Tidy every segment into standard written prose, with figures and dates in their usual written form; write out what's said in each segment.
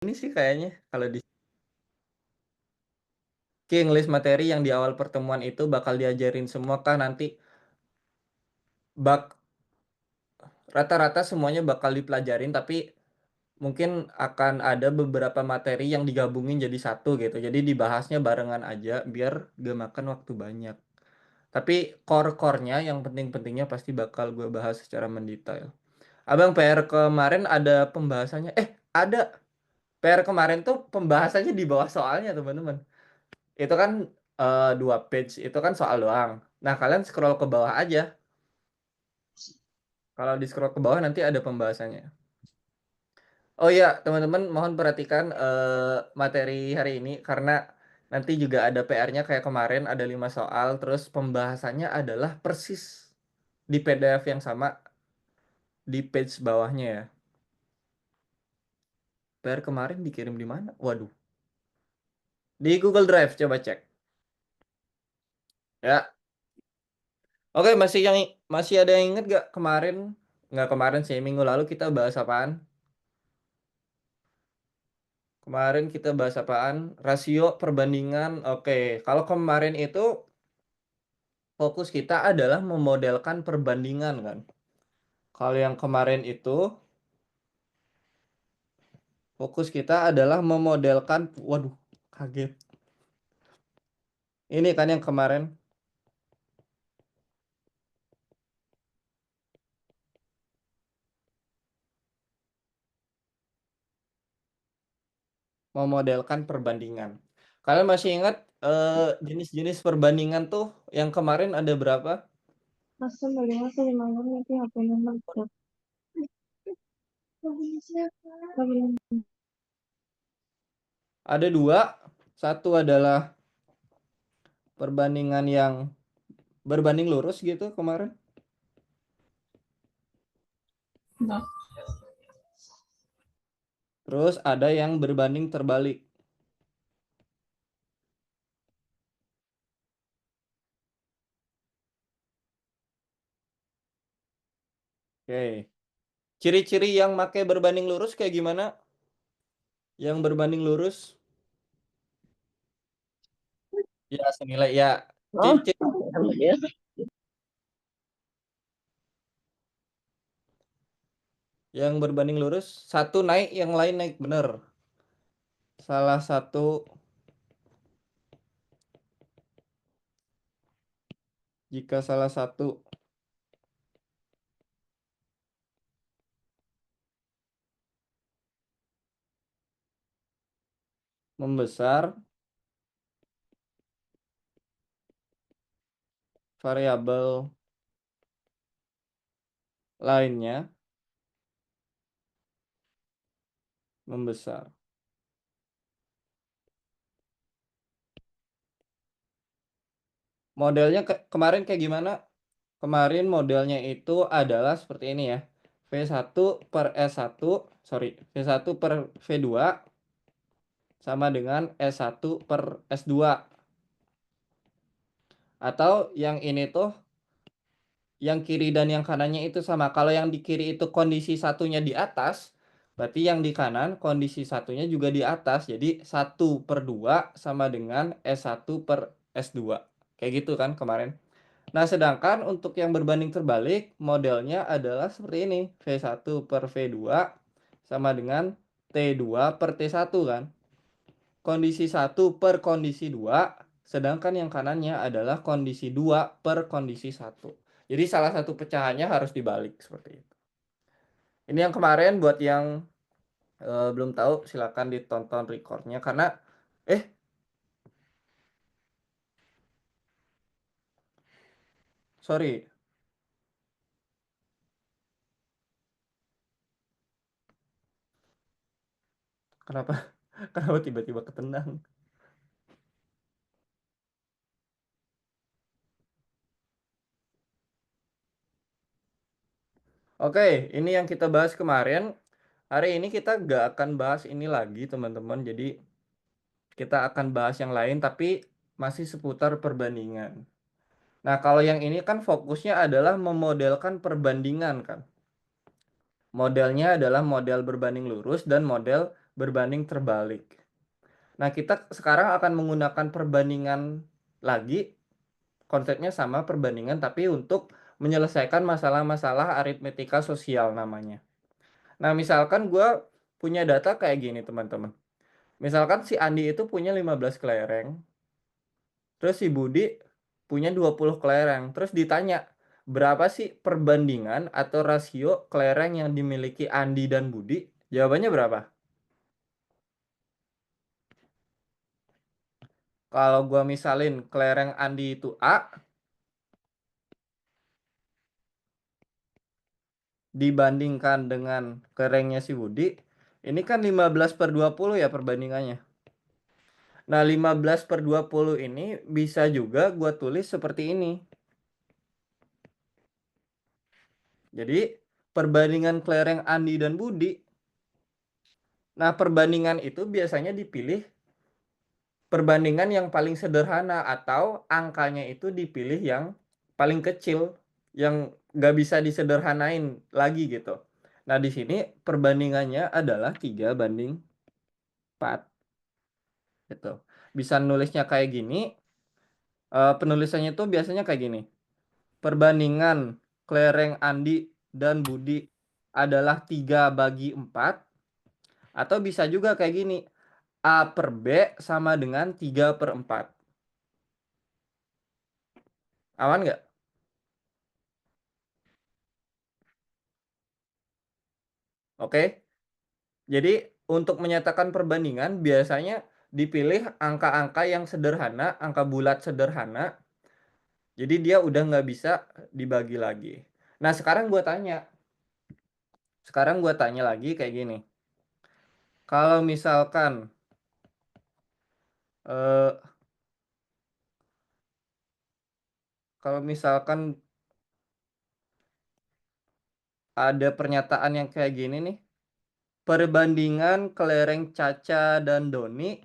ini sih kayaknya kalau di list materi yang di awal pertemuan itu bakal diajarin semua kah nanti bak rata-rata semuanya bakal dipelajarin tapi mungkin akan ada beberapa materi yang digabungin jadi satu gitu. Jadi dibahasnya barengan aja biar gak makan waktu banyak. Tapi core-core-nya yang penting-pentingnya pasti bakal gue bahas secara mendetail. Abang PR kemarin ada pembahasannya. Ada. PR kemarin tuh pembahasannya di bawah soalnya teman-teman. Itu kan 2 page, itu kan soal doang. Nah kalian scroll ke bawah aja. Kalau di scroll ke bawah nanti ada pembahasannya. Oh iya, teman-teman mohon perhatikan materi hari ini karena nanti juga ada PR-nya kayak kemarin ada 5 soal, terus pembahasannya adalah persis di PDF yang sama di page bawahnya ya. PR kemarin dikirim di mana? Waduh, di Google Drive coba cek. Ya, oke masih ada yang inget gak kemarin? Nggak kemarin sih, minggu lalu kita bahas apaan? Kemarin kita bahas apaan? Rasio perbandingan. Oke, kalau kemarin itu fokus kita adalah memodelkan perbandingan kan. Kalau yang kemarin itu fokus kita adalah memodelkan, waduh, kaget. Ini kan yang kemarin memodelkan perbandingan. Kalian masih ingat jenis-jenis perbandingan tuh yang kemarin ada berapa? Masa melihat dari malam nanti HP-nya meledak. Ada 2. Satu adalah perbandingan yang berbanding lurus gitu kemarin. Nah, Terus ada yang berbanding terbalik. Oke. Ciri-ciri yang pakai berbanding lurus kayak gimana? Yang berbanding lurus? Ya, senilai ya. oh, Ciri ya. yang berbanding lurus, satu naik, yang lain naik, bener. Salah satu jika salah satu membesar, variabel lainnya membesar. Modelnya kemarin kayak gimana? Kemarin modelnya itu adalah seperti ini ya. V1 per S1, sorry, V1 per V2 sama dengan S1 per S2. Atau yang ini tuh, yang kiri dan yang kanannya itu sama. Kalau yang di kiri itu kondisi satunya di atas, berarti yang di kanan kondisi satunya juga di atas. Jadi 1/2 sama dengan S1 per S2. Kayak gitu kan kemarin. Nah, sedangkan untuk yang berbanding terbalik, modelnya adalah seperti ini. V1 per V2 sama dengan T2 per T1 kan. Kondisi 1 per kondisi 2, sedangkan yang kanannya adalah kondisi 2 per kondisi 1. Jadi salah satu pecahannya harus dibalik seperti itu. Ini yang kemarin buat yang belum tahu silakan ditonton recordnya karena eh sorry, kenapa kenapa tiba-tiba ketendang? Oke, ini yang kita bahas kemarin. Hari ini kita nggak akan bahas ini lagi, teman-teman. Jadi kita akan bahas yang lain, tapi masih seputar perbandingan. Nah, kalau yang ini kan fokusnya adalah memodelkan perbandingan kan. Modelnya adalah model berbanding lurus dan model berbanding terbalik. Nah, kita sekarang akan menggunakan perbandingan lagi, konsepnya sama perbandingan, tapi untuk menyelesaikan masalah-masalah aritmetika sosial namanya. Nah, misalkan gue punya data kayak gini, teman-teman. Misalkan si Andi itu punya 15 kelereng, terus si Budi punya 20 kelereng. Terus ditanya, berapa sih perbandingan atau rasio kelereng yang dimiliki Andi dan Budi? Jawabannya berapa? Kalau gua misalin kelereng Andi itu A, dibandingkan dengan kelerengnya si Budi, ini kan 15/20 ya perbandingannya. Nah, 15/20 ini bisa juga gua tulis seperti ini. Jadi, perbandingan kelereng Andi dan Budi. Nah, perbandingan itu biasanya dipilih perbandingan yang paling sederhana atau angkanya itu dipilih yang paling kecil, yang nggak bisa disederhanain lagi gitu. Nah, di sini perbandingannya adalah 3/4 gitu. Bisa nulisnya kayak gini, penulisannya itu biasanya kayak gini. Perbandingan kelereng Andi dan Budi adalah 3/4, atau bisa juga kayak gini. A per B sama dengan 3/4. Aman nggak? Oke. Jadi untuk menyatakan perbandingan biasanya dipilih angka-angka yang sederhana, angka bulat sederhana. Jadi dia udah nggak bisa dibagi lagi. Nah, sekarang gue tanya lagi kayak gini. Kalau misalkan eh, kalau misalkan ada pernyataan yang kayak gini nih, perbandingan kelereng Caca dan Doni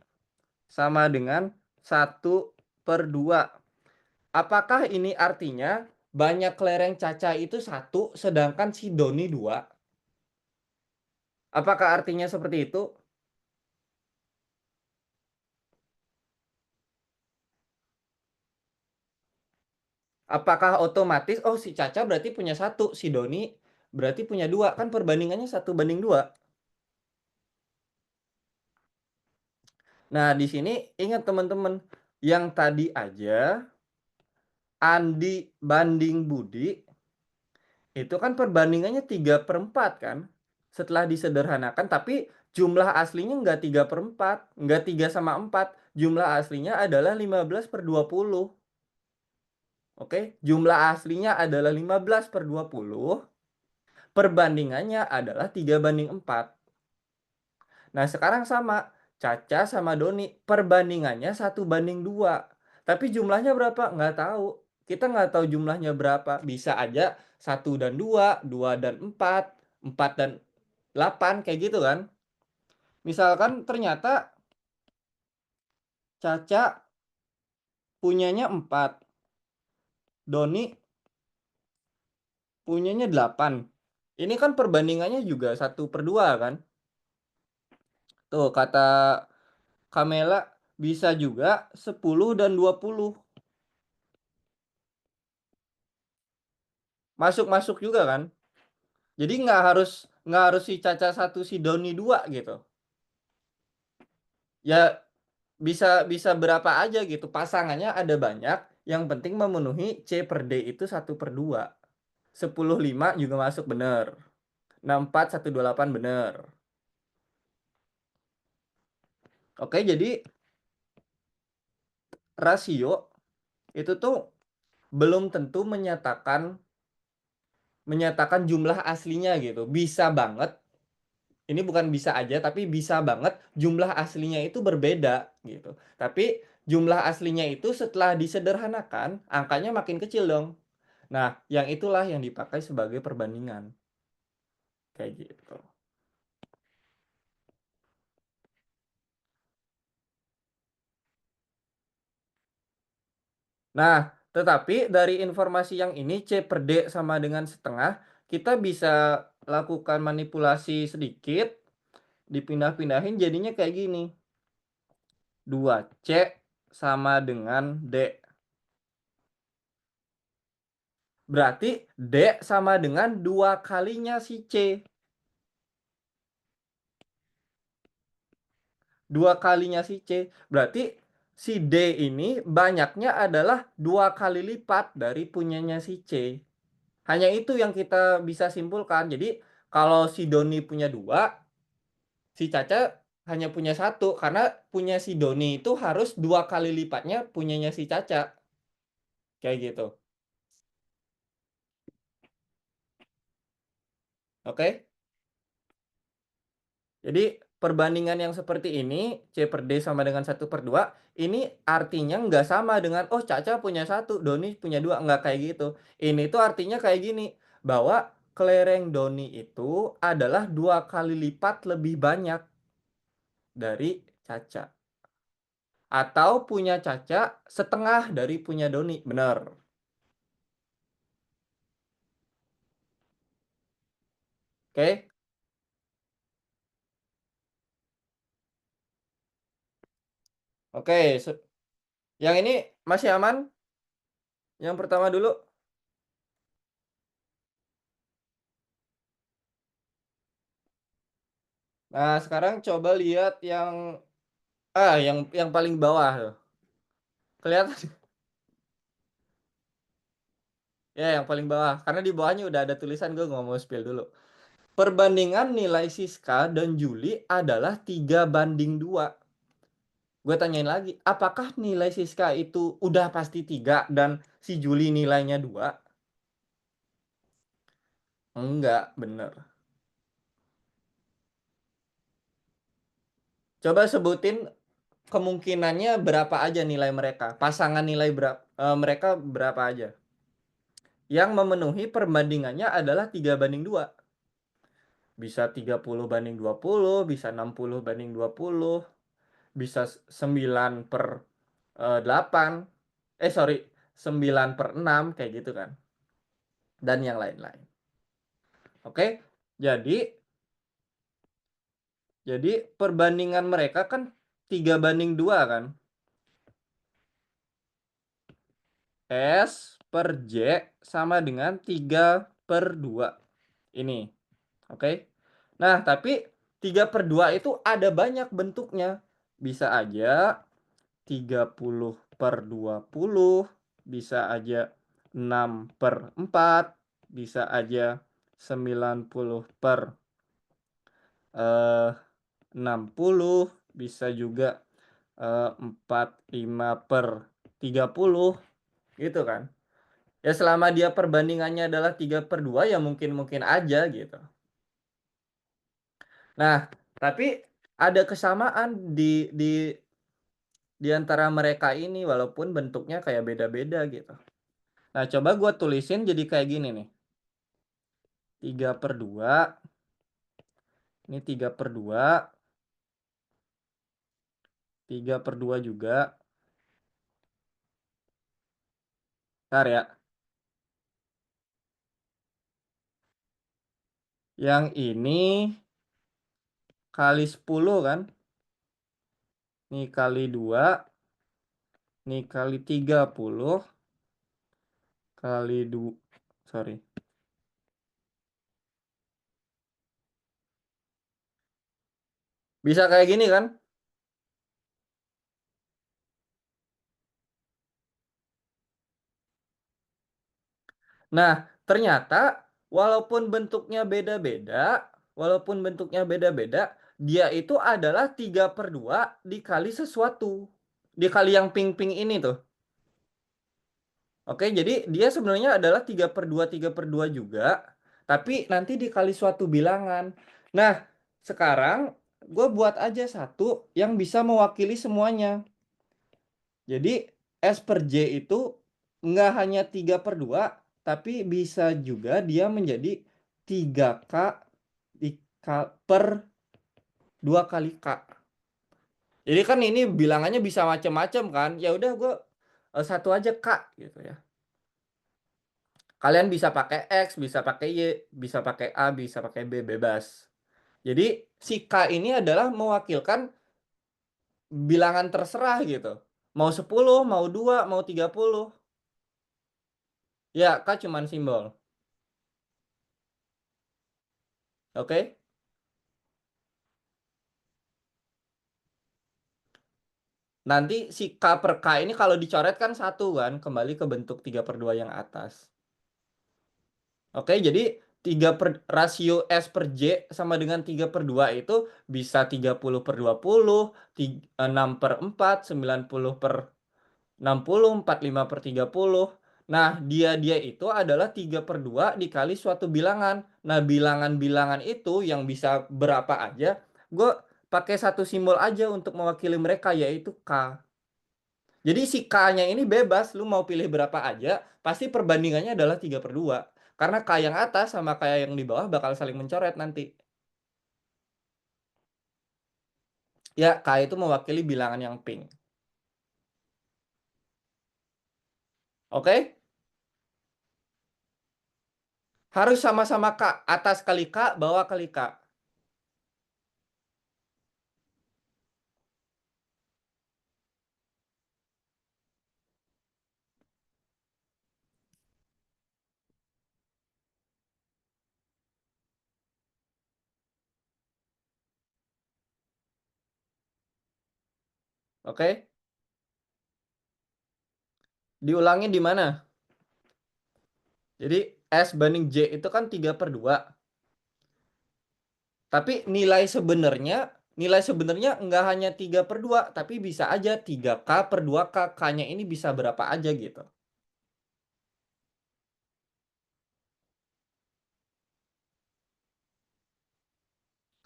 sama dengan 1/2. Apakah ini artinya banyak kelereng Caca itu 1, sedangkan si Doni 2? Apakah artinya seperti itu? Apakah otomatis, oh si Caca berarti punya 1, si Doni berarti punya 2? Kan perbandingannya 1/2. Nah, di sini ingat teman-teman, yang tadi aja Andi banding Budi, itu kan perbandingannya 3/4 kan? Setelah disederhanakan, tapi jumlah aslinya nggak 3/4, nggak 3/4. Jumlah aslinya adalah 15/20. Oke, jumlah aslinya adalah 15/20. Perbandingannya adalah 3/4. Nah, sekarang sama. Caca sama Doni, perbandingannya 1/2. Tapi jumlahnya berapa? Nggak tahu. Kita nggak tahu jumlahnya berapa. Bisa aja 1 dan 2, 2 dan 4, 4 dan 8, kayak gitu kan. Misalkan ternyata Caca punyanya 4, Doni punyanya 8. Ini kan perbandingannya juga 1/2 kan. Tuh, kata Kamela bisa juga 10 dan 20. Masuk-masuk juga kan. Jadi nggak harus si Caca 1 si Doni 2 gitu. Ya bisa bisa berapa aja gitu. Pasangannya ada banyak, yang penting memenuhi C per D itu 1/2. 10/5 juga masuk bener. 64 128 bener. Oke, jadi rasio itu tuh belum tentu menyatakan jumlah aslinya gitu. Bisa banget, ini bukan bisa aja, tapi bisa banget jumlah aslinya itu berbeda gitu. Tapi jumlah aslinya itu setelah disederhanakan, angkanya makin kecil dong. Nah, yang itulah yang dipakai sebagai perbandingan. Kayak gitu. Nah, tetapi dari informasi yang ini C per D sama dengan setengah, kita bisa lakukan manipulasi sedikit Dipindah-pindahin jadinya kayak gini. 2C sama dengan D. Berarti D sama dengan 2 kalinya si C. 2 kalinya si C. Berarti si D ini banyaknya adalah 2 kali lipat dari punyanya si C. Hanya itu yang kita bisa simpulkan. Jadi kalau si Doni punya 2, si Caca hanya punya 1. Karena punya si Doni itu harus 2 kali lipatnya punyanya si Caca. Kayak gitu. Oke? Jadi perbandingan yang seperti ini, C per D sama dengan 1/2, ini artinya nggak sama dengan, oh Caca punya 1, Doni punya 2, nggak kayak gitu. Ini tuh artinya kayak gini, bahwa kelereng Doni itu adalah 2 kali lipat lebih banyak dari Caca. Atau punya Caca setengah dari punya Doni, bener. Oke? Oke, yang ini masih aman? Yang pertama dulu. Nah, sekarang coba lihat yang paling bawah tuh. Kelihatan? Ya, yang paling bawah. Karena di bawahnya udah ada tulisan, gue nggak mau spill dulu. Perbandingan nilai Siska dan Juli adalah 3/2. Gue tanyain lagi, apakah nilai Siska itu udah pasti 3 dan si Juli nilainya 2? Enggak, bener. Coba sebutin kemungkinannya berapa aja nilai mereka. Pasangan nilai mereka berapa aja. Yang memenuhi perbandingannya adalah 3/2. Bisa 30/20, bisa 60/20, bisa 9/8, sorry, 9/6, kayak gitu kan. Dan yang lain-lain. Oke, jadi perbandingan mereka kan 3/2 kan. S per J sama dengan 3/2. Ini. Oke. Nah, tapi 3/2 itu ada banyak bentuknya. Bisa aja 30/20, bisa aja 6/4, bisa aja 90/60, bisa juga 45/30, gitu kan. Ya selama dia perbandingannya adalah 3/2 ya mungkin-mungkin aja gitu. Nah, tapi ada kesamaan di antara mereka ini walaupun bentuknya kayak beda-beda gitu. Nah, coba gue tulisin jadi kayak gini nih. 3/2. Ini 3/2. 3/2 juga. Ntar ya. Yang ini kali 10 kan. Ini kali 2. Ini kali 30. Kali 2. Sorry. Bisa kayak gini kan? Nah, ternyata walaupun bentuknya beda-beda, dia itu adalah 3/2 dikali sesuatu. Dikali yang pink-pink ini tuh. Oke, jadi dia sebenarnya adalah 3/2 juga, tapi nanti dikali suatu bilangan. Nah, sekarang gue buat aja satu yang bisa mewakili semuanya. Jadi S per J itu nggak hanya 3/2, tapi bisa juga dia menjadi 3K per 2 kali K. Jadi kan ini bilangannya bisa macam-macam kan. Ya udah gue satu aja K gitu ya. Kalian bisa pakai X, bisa pakai Y, bisa pakai A, bisa pakai B, bebas. Jadi si K ini adalah mewakilkan bilangan terserah gitu. Mau 10, mau 2, mau 30. Ya, K cuman simbol. Oke? Nanti si K per K ini kalau dicoret kan 1 kan, kembali ke bentuk 3/2 yang atas. Oke, jadi rasio S per J sama dengan 3/2 itu bisa 30/20, 6/4, 90/60, 45/30. Nah, dia itu adalah 3/2 dikali suatu bilangan. Nah, bilangan-bilangan itu yang bisa berapa aja, gue pakai satu simbol aja untuk mewakili mereka, yaitu K. Jadi si K-nya ini bebas, lu mau pilih berapa aja, pasti perbandingannya adalah 3/2. Karena K yang atas sama K yang di bawah bakal saling mencoret nanti. Ya, K itu mewakili bilangan yang pink. Oke? Harus sama-sama K. Atas kali K, bawah kali K. Oke? Diulangi di mana? Jadi S banding J itu kan 3/2. Tapi nilai sebenarnya nggak hanya 3/2, tapi bisa aja 3K per 2K. K-nya ini bisa berapa aja gitu.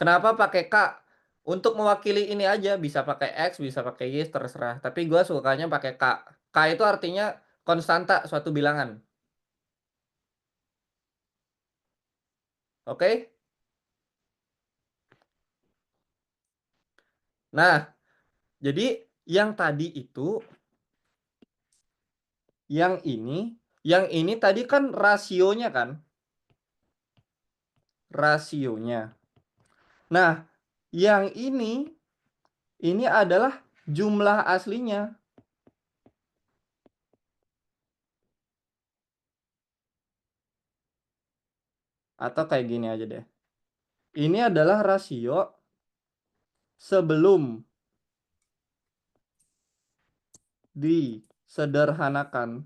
Kenapa pakai K? Untuk mewakili ini aja, bisa pakai X, bisa pakai Y, terserah. Tapi gue sukanya pakai K. K itu artinya konstanta suatu bilangan. Oke? Nah, jadi yang tadi itu, yang ini tadi kan rasionya kan? Rasionya. Nah, yang ini adalah jumlah aslinya. Atau kayak gini aja deh. Ini adalah rasio sebelum disederhanakan.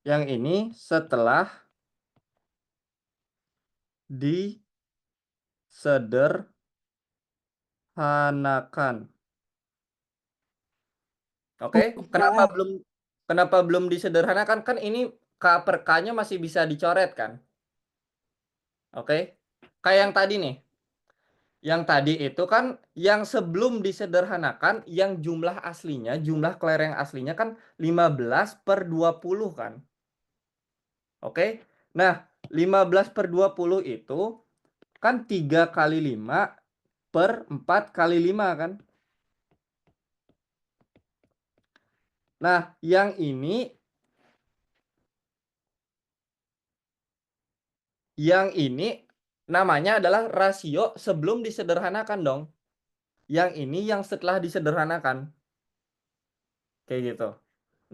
Yang ini setelah disederhanakan. Oke, kenapa belum disederhanakan? Kan ini K per K-nya masih bisa dicoret kan? Oke. Kayak yang tadi nih. Yang tadi itu kan yang sebelum disederhanakan, yang jumlah aslinya, jumlah kelereng aslinya kan 15/20 kan? Oke. Nah, 15/20 itu kan 3 kali 5 per 4 kali 5 kan? Nah, yang ini namanya adalah rasio sebelum disederhanakan dong. Yang ini yang setelah disederhanakan. Kayak gitu.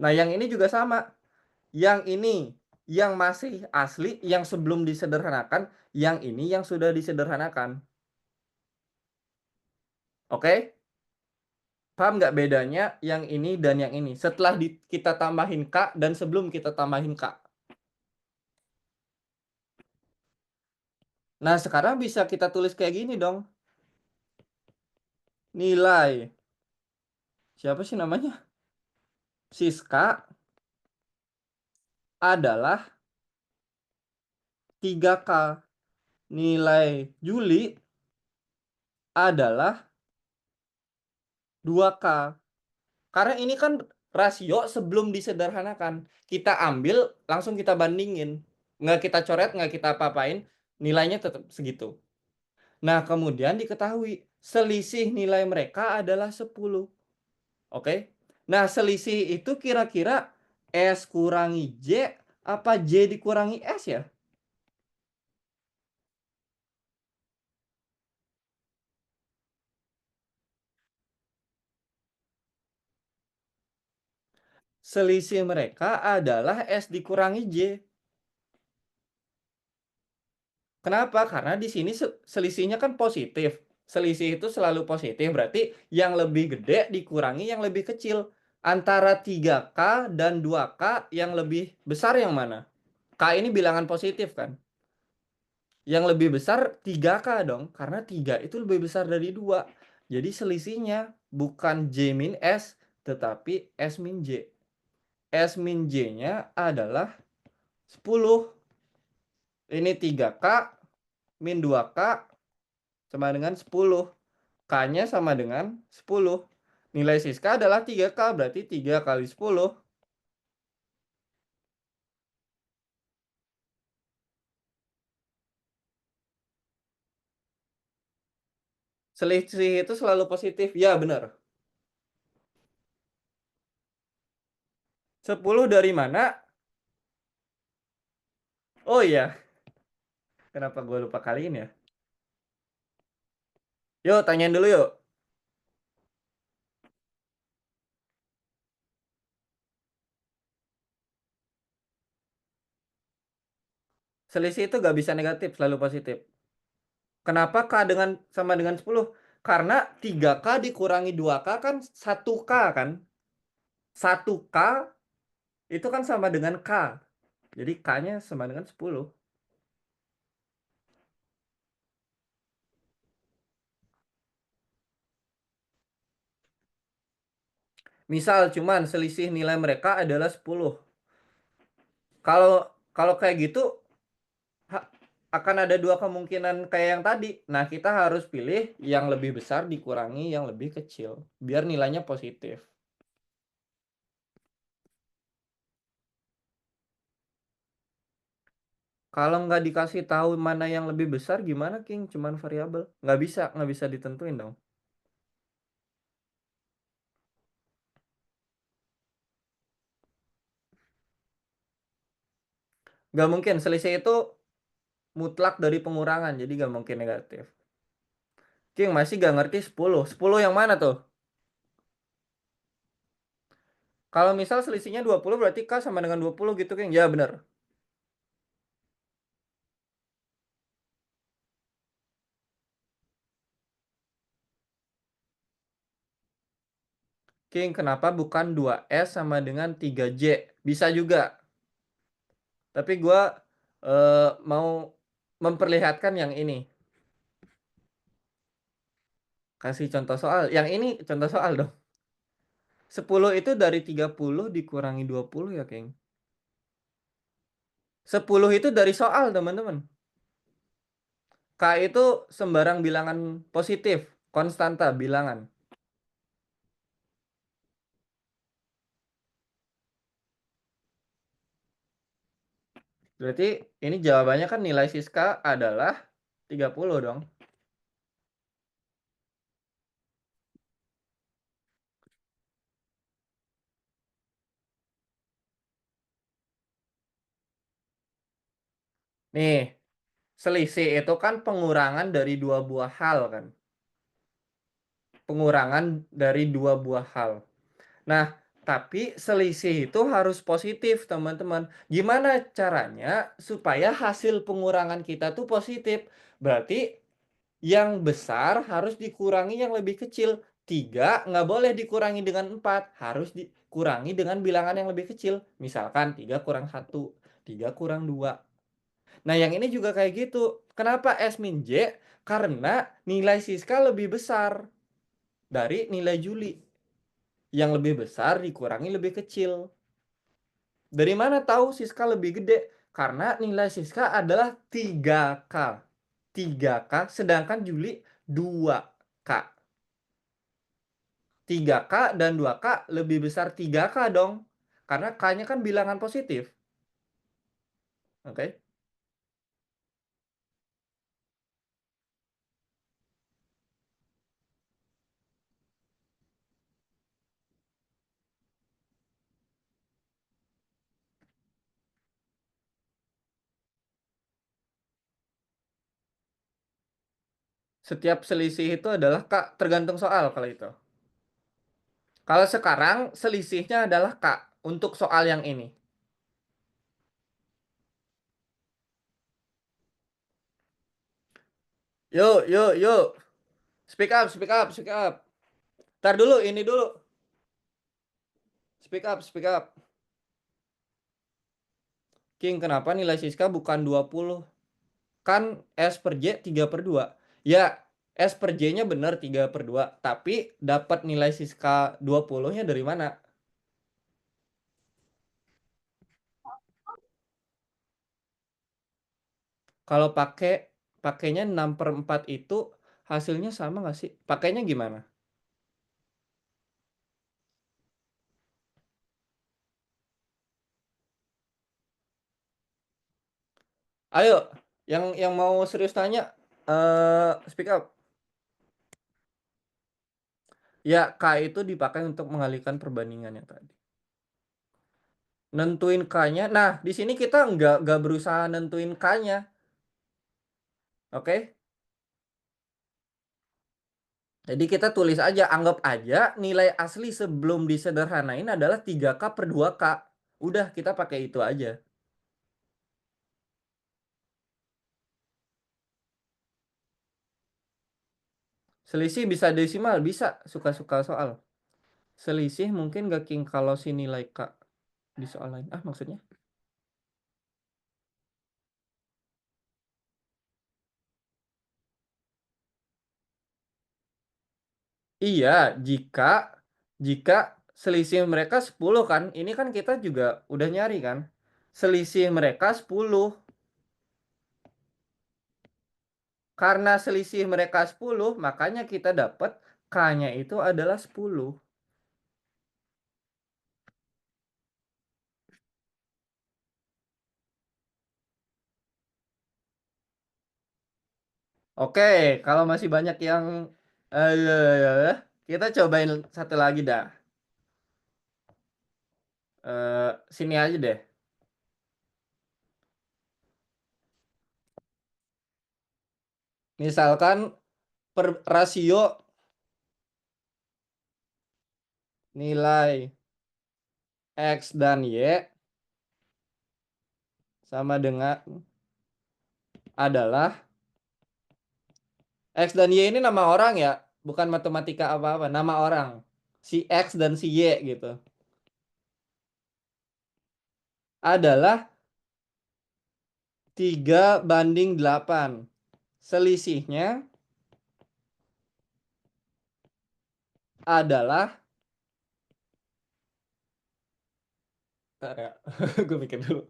Nah, yang ini juga sama. Yang ini yang masih asli, yang sebelum disederhanakan. Yang ini yang sudah disederhanakan. Oke? Paham nggak bedanya yang ini dan yang ini? Setelah kita tambahin K dan sebelum kita tambahin K. Nah, sekarang bisa kita tulis kayak gini dong. Nilai. Siapa sih namanya? Siska adalah 3K. Nilai Juli adalah 2K. Karena ini kan rasio sebelum disederhanakan. Kita ambil, langsung kita bandingin. Nggak kita coret, nggak kita apa-apain. Nilainya tetap segitu. Nah, kemudian diketahui selisih nilai mereka adalah 10. Oke? Nah, selisih itu kira-kira S kurangi J Apa J dikurangi S ya? Selisih mereka adalah S dikurangi J. Kenapa? Karena di sini selisihnya kan positif. Selisih itu selalu positif, berarti yang lebih gede dikurangi yang lebih kecil. Antara 3K dan 2K yang lebih besar yang mana? K ini bilangan positif kan? Yang lebih besar 3K dong, karena 3 itu lebih besar dari 2. Jadi selisihnya bukan J min S, tetapi S min J. S min J-nya adalah 10. Ini 3K min 2K sama dengan 10. K-nya sama dengan 10. Nilai Siska adalah 3K, berarti 3 kali 10. Selisih itu selalu positif. Ya, benar. 10 dari mana? Oh iya, kenapa gue lupa kaliin ya? Yuk, tanyain dulu yuk. Selisih itu gak bisa negatif, selalu positif. Kenapa K sama dengan 10? Karena 3K dikurangi 2K kan 1K kan? 1K itu kan sama dengan K. Jadi K-nya sama dengan 10. Misal cuman selisih nilai mereka adalah 10. Kalau kalau kayak gitu akan ada dua kemungkinan kayak yang tadi. Nah, kita harus pilih yang lebih besar dikurangi yang lebih kecil biar nilainya positif. Kalau nggak dikasih tahu mana yang lebih besar gimana, King? Cuman variabel. Nggak bisa ditentuin dong. Nggak mungkin selisih itu mutlak dari pengurangan, jadi nggak mungkin negatif. King masih nggak ngerti 10. 10 yang mana tuh? Kalau misal selisihnya 20 berarti K sama dengan 20 gitu, King. Ya, bener. King, kenapa bukan 2S sama dengan 3J? Bisa juga. Tapi gue mau memperlihatkan yang ini. Kasih contoh soal. Yang ini contoh soal dong. 10 itu dari 30 dikurangi 20 ya, King. 10 itu dari soal, teman-teman. K itu sembarang bilangan positif. Konstanta bilangan. Berarti ini jawabannya kan nilai Siska adalah 30 dong. Nih, selisih itu kan pengurangan dari dua buah hal kan. Pengurangan dari dua buah hal. Nah, tapi selisih itu harus positif, teman-teman. Gimana caranya supaya hasil pengurangan kita tuh positif? Berarti yang besar harus dikurangi yang lebih kecil. 3 nggak boleh dikurangi dengan 4, harus dikurangi dengan bilangan yang lebih kecil. Misalkan 3 kurang 1, 3 kurang 2. Nah, yang ini juga kayak gitu. Kenapa S min J? Karena nilai Siska lebih besar dari nilai Juli. Yang lebih besar dikurangi lebih kecil. Dari mana tahu Siska lebih gede? Karena nilai Siska adalah 3K. 3K sedangkan Juli 2K. 3K dan 2K lebih besar 3K dong. Karena K-nya kan bilangan positif. Oke. Setiap selisih itu adalah K, tergantung soal kalau itu. Kalau sekarang selisihnya adalah K untuk soal yang ini. Yuk, yuk, yuk. Speak up, speak up, speak up. Ntar dulu, ini dulu. Speak up, speak up. King, kenapa nilai Siska bukan 20? Kan S per J 3/2. Ya, S per J-nya benar 3/2. Tapi dapat nilai Siska 20-nya dari mana? Kalau pakainya 6/4 itu hasilnya sama nggak sih? Pakainya gimana? Ayo, yang mau serius tanya, speak up. Ya, K itu dipakai untuk mengalihkan perbandingan yang tadi. Nentuin K-nya. Nah, di sini kita nggak berusaha nentuin K-nya. Oke? Jadi kita tulis aja, anggap aja nilai asli sebelum disederhanain adalah 3K/2K. Udah, kita pakai itu aja. Selisih bisa desimal, bisa. Suka-suka soal. Selisih mungkin gak King kalau si nilai K di soal lain. Ah, maksudnya? Iya, jika jika selisih mereka 10 kan. Ini kan kita juga udah nyari kan. Selisih mereka 10. Karena selisih mereka 10, makanya kita dapat K-nya itu adalah 10. Oke, kalau masih banyak yang kita cobain satu lagi dah. Sini aja deh. Misalkan rasio nilai X dan Y sama dengan adalah X dan Y ini nama orang ya, bukan matematika apa-apa, nama orang. Si X dan si Y gitu. Adalah 3/8. Selisihnya adalah, bentar ya, gue mikir dulu.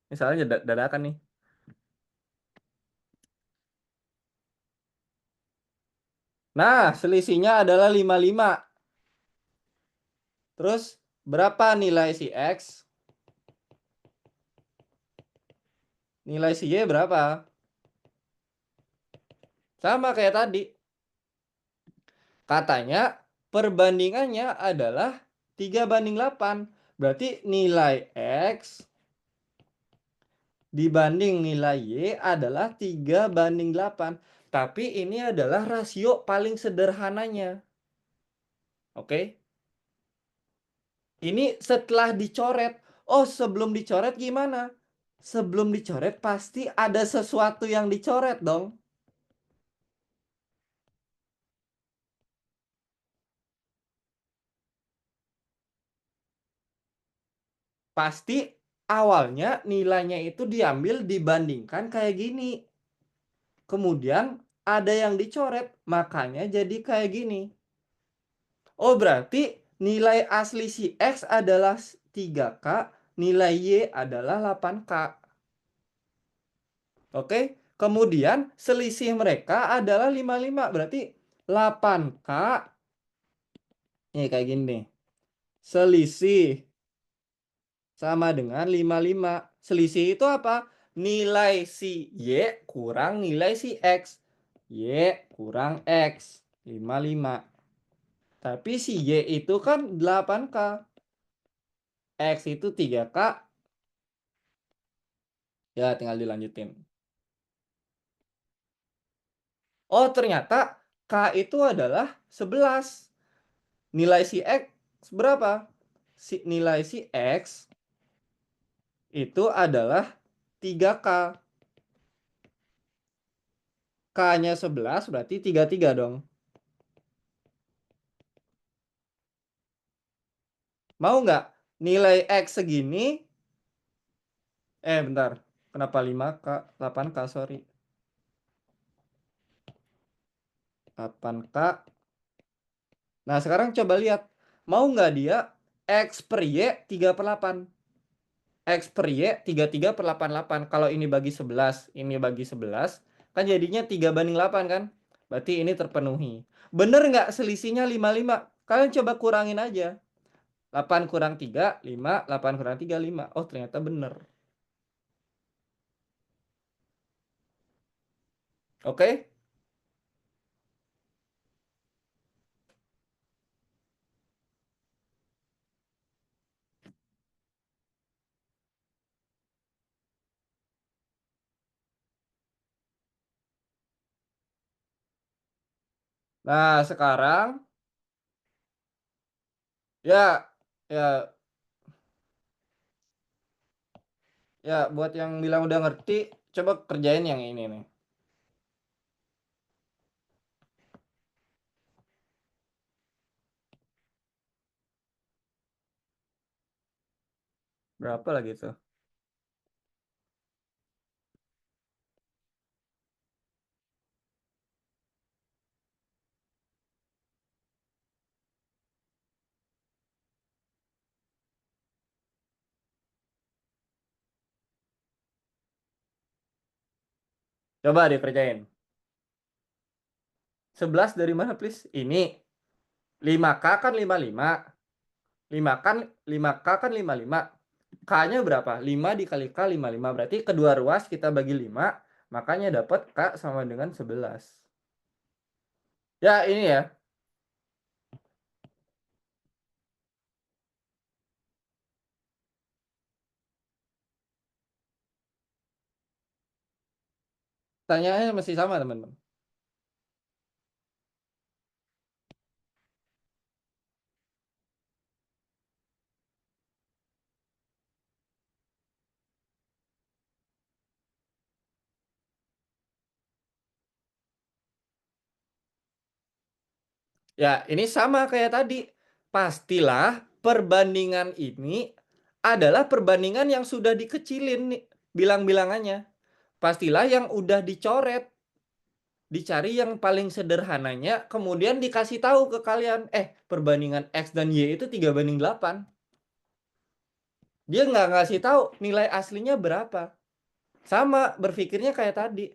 Misalnya dadakan nih. Nah, selisihnya adalah 55. Terus berapa nilai si X? Nilai si Y berapa? Sama kayak tadi. Katanya perbandingannya adalah 3/8. Berarti nilai X dibanding nilai Y adalah 3/8. Tapi ini adalah rasio paling sederhananya. Oke? Ini setelah dicoret. Oh, sebelum dicoret gimana? Sebelum dicoret pasti ada sesuatu yang dicoret dong. Pasti awalnya nilainya itu diambil dibandingkan kayak gini. Kemudian ada yang dicoret, makanya jadi kayak gini. Oh, berarti nilai asli si X adalah 3K, nilai Y adalah 8K. Oke, kemudian selisih mereka adalah 55, berarti 8K. Nih kayak gini nih. Selisih sama dengan 55. Selisih itu apa? Nilai si Y kurang nilai si X. Y kurang X. 55. Tapi si Y itu kan 8K. X itu 3K. Ya, tinggal dilanjutin. Oh, ternyata K itu adalah 11. Nilai si X berapa? Nilai si X itu adalah 3K. K-nya 11 berarti 33 dong. Mau nggak? Nilai X segini. Bentar. Kenapa 5K? 8K, sorry. 8K. Nah, sekarang coba lihat. Mau nggak dia X per Y 3/8? X per Y 33/88. Kalau ini bagi 11, ini bagi 11, kan jadinya 3/8 kan? Berarti ini terpenuhi. Bener nggak selisihnya 55? Kalian coba kurangin aja. 8 kurang 3, 5. 8 kurang 3, 5. Oh, ternyata bener. Oke? Nah, sekarang ya ya ya buat yang bilang udah ngerti, coba kerjain yang ini nih. Berapa lagi tuh? Coba dikerjain. 11 dari mana, please? Ini 5K kan 55. 5 kan 5K kan 55. K-nya berapa? 5 dikali K 55. Berarti kedua ruas kita bagi 5, makanya dapat K sama dengan 11. Ya, ini ya. Tanyanya masih sama, teman-teman. Ya, ini sama kayak tadi. Pastilah perbandingan ini adalah perbandingan yang sudah dikecilin nih, bilang-bilangannya. Pastilah yang udah dicoret. Dicari yang paling sederhananya, kemudian dikasih tahu ke kalian, perbandingan X dan Y itu 3/8. Dia nggak ngasih tahu nilai aslinya berapa. Sama berpikirnya kayak tadi.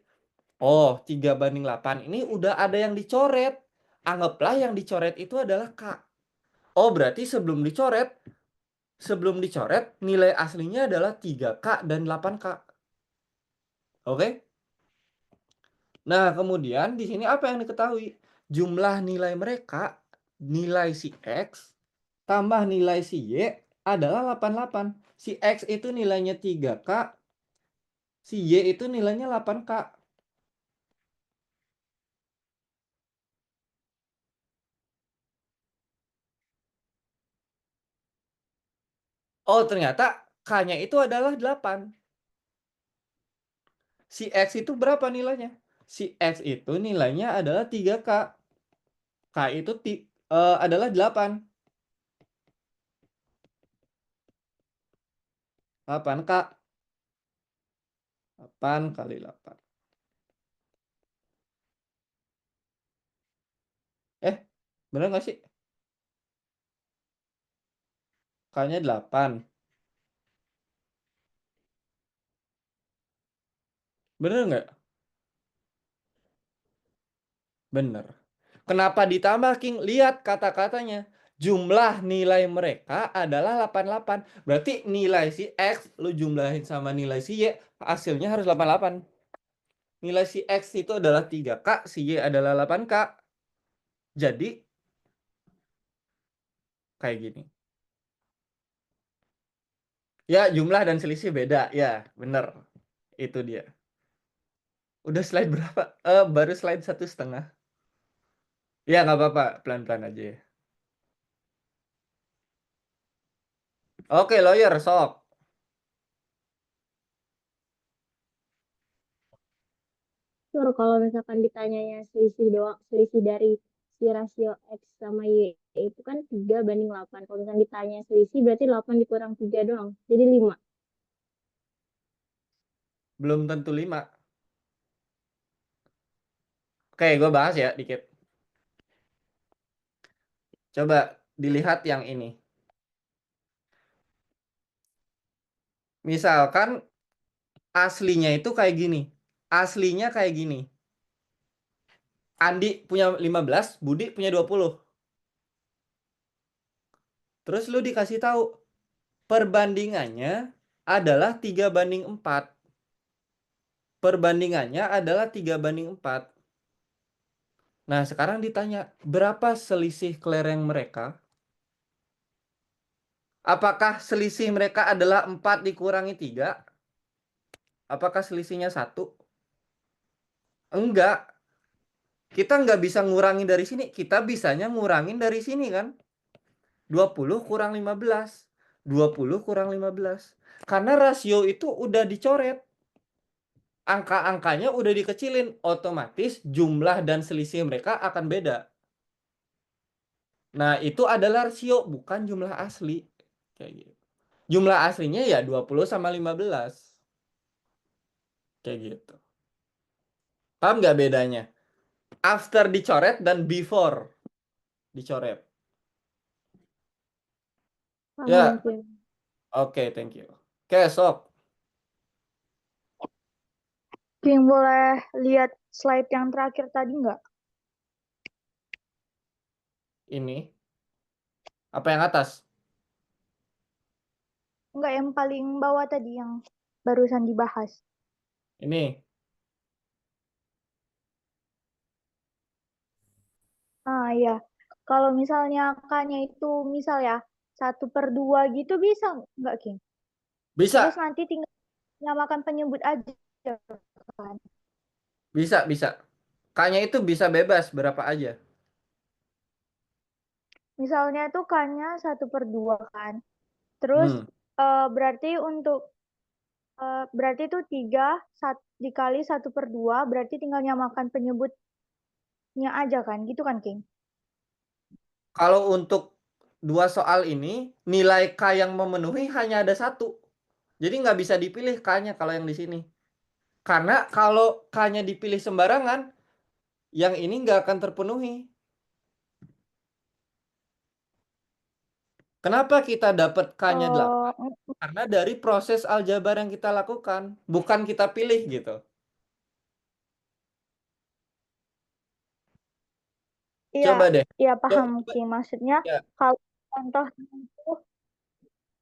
Oh, 3/8 ini udah ada yang dicoret. Anggaplah yang dicoret itu adalah K. Oh, berarti sebelum dicoret nilai aslinya adalah 3K dan 8K. Oke? Nah, kemudian di sini apa yang diketahui? Jumlah nilai mereka, nilai si X tambah nilai si Y adalah 88. Si X itu nilainya 3K, si Y itu nilainya 8K. Oh, ternyata K-nya itu adalah 8. Si X itu berapa nilainya? Si X itu nilainya adalah 3K. K itu adalah 8. 8K. 8 kali 8. Bener nggak sih? K-nya 8. Bener nggak? Bener. Kenapa ditambah, King? Lihat kata-katanya. Jumlah nilai mereka adalah 88. Berarti nilai si X lu jumlahin sama nilai si Y, hasilnya harus 88. Nilai si X itu adalah 3K, si Y adalah 8K. Jadi kayak gini. Ya, jumlah dan selisih beda. Ya, bener. Itu dia. Udah slide berapa? Baru slide 1,5. Ya nggak apa-apa, pelan-pelan aja ya. Oke, lawyer, sok. Sur, kalau misalkan ditanyanya selisih doang, selisih dari si rasio X sama Y itu kan 3/8. Kalau misalkan ditanya selisih berarti 8 dikurang 3 doang. Jadi 5. Belum tentu 5. Oke, gue bahas ya dikit. Coba dilihat yang ini. Misalkan aslinya itu kayak gini. Aslinya kayak gini. Andi punya 15, Budi punya 20. Terus lu dikasih tahu perbandingannya adalah 3/4. Perbandingannya adalah 3/4. Nah, sekarang ditanya, berapa selisih kelereng mereka? Apakah selisih mereka adalah 4 dikurangi 3? Apakah selisihnya 1? Enggak. Kita nggak bisa ngurangi dari sini. Kita bisanya ngurangin dari sini kan. 20 kurang 15. 20 kurang 15. Karena rasio itu udah dicoret. Angka-angkanya udah dikecilin. Otomatis jumlah dan selisih mereka akan beda. Nah, itu adalah rasio, bukan jumlah asli. Kayak gitu. Jumlah aslinya ya 20 sama 15. Kayak gitu. Paham nggak bedanya? After dicoret dan before dicoret. Paham, Ya, Kim. oke, thank you. Oke, sok. King boleh lihat slide yang terakhir tadi nggak? Ini. Apa yang atas? Nggak, yang paling bawah tadi yang barusan dibahas. Ini. Ah ya, kalau misalnya K-nya itu misal ya 1/2 gitu bisa nggak King? Terus Bisa, nanti tinggal nyamakan penyebut aja kan. bisa, bisa. K-nya itu bisa bebas berapa aja. Misalnya itu K-nya 1/2 kan. Terus Hmm. berarti untuk berarti itu 3 dikali 1/2 berarti tinggal nyamakan penyebutnya aja kan, gitu kan King? Kalau untuk dua soal ini, nilai K yang memenuhi hanya ada satu. Jadi nggak bisa dipilih K-nya kalau yang di sini. Karena kalau K-nya dipilih sembarangan, yang ini nggak akan terpenuhi. Kenapa kita dapat K-nya 8? Oh, Karena dari proses aljabar yang kita lakukan, bukan kita pilih gitu. iya, Coba deh. iya Coba, paham coba. King. Maksudnya Ya. kalau contoh itu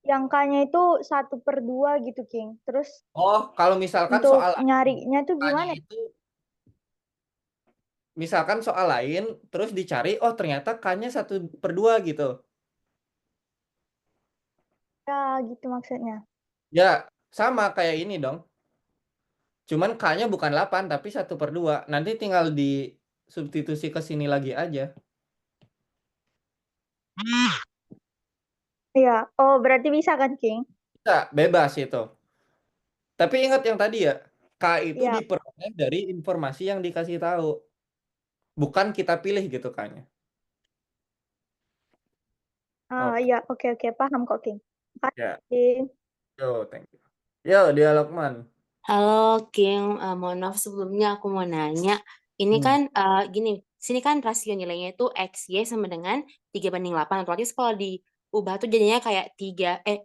yang K-nya itu 1/2 gitu King. Terus Oh, kalau misalkan untuk soal nyarinya tuh K-nya gimana? itu, misalkan soal lain, terus dicari, oh ternyata K-nya 1/2 gitu. Ya gitu maksudnya. Ya, sama kayak ini dong. Cuman K-nya bukan 8 tapi 1/2. Nanti tinggal di substitusi ke sini lagi aja. Iya. Oh berarti bisa kan King? Bisa, bebas itu. Tapi ingat yang tadi ya, K itu Iya. diperoleh dari informasi yang dikasih tahu. Bukan kita pilih gitu K-nya. Ah Oke, iya, oke oke paham kok King. ya. Makasih. Yo, thank you. Yo, dialogman. Halo, King. Mohon maaf sebelumnya aku mau nanya. Ini Hmm. kan gini, sini kan rasio nilainya itu XY sama dengan 3/8. Otomatis kalau diubah tuh jadinya kayak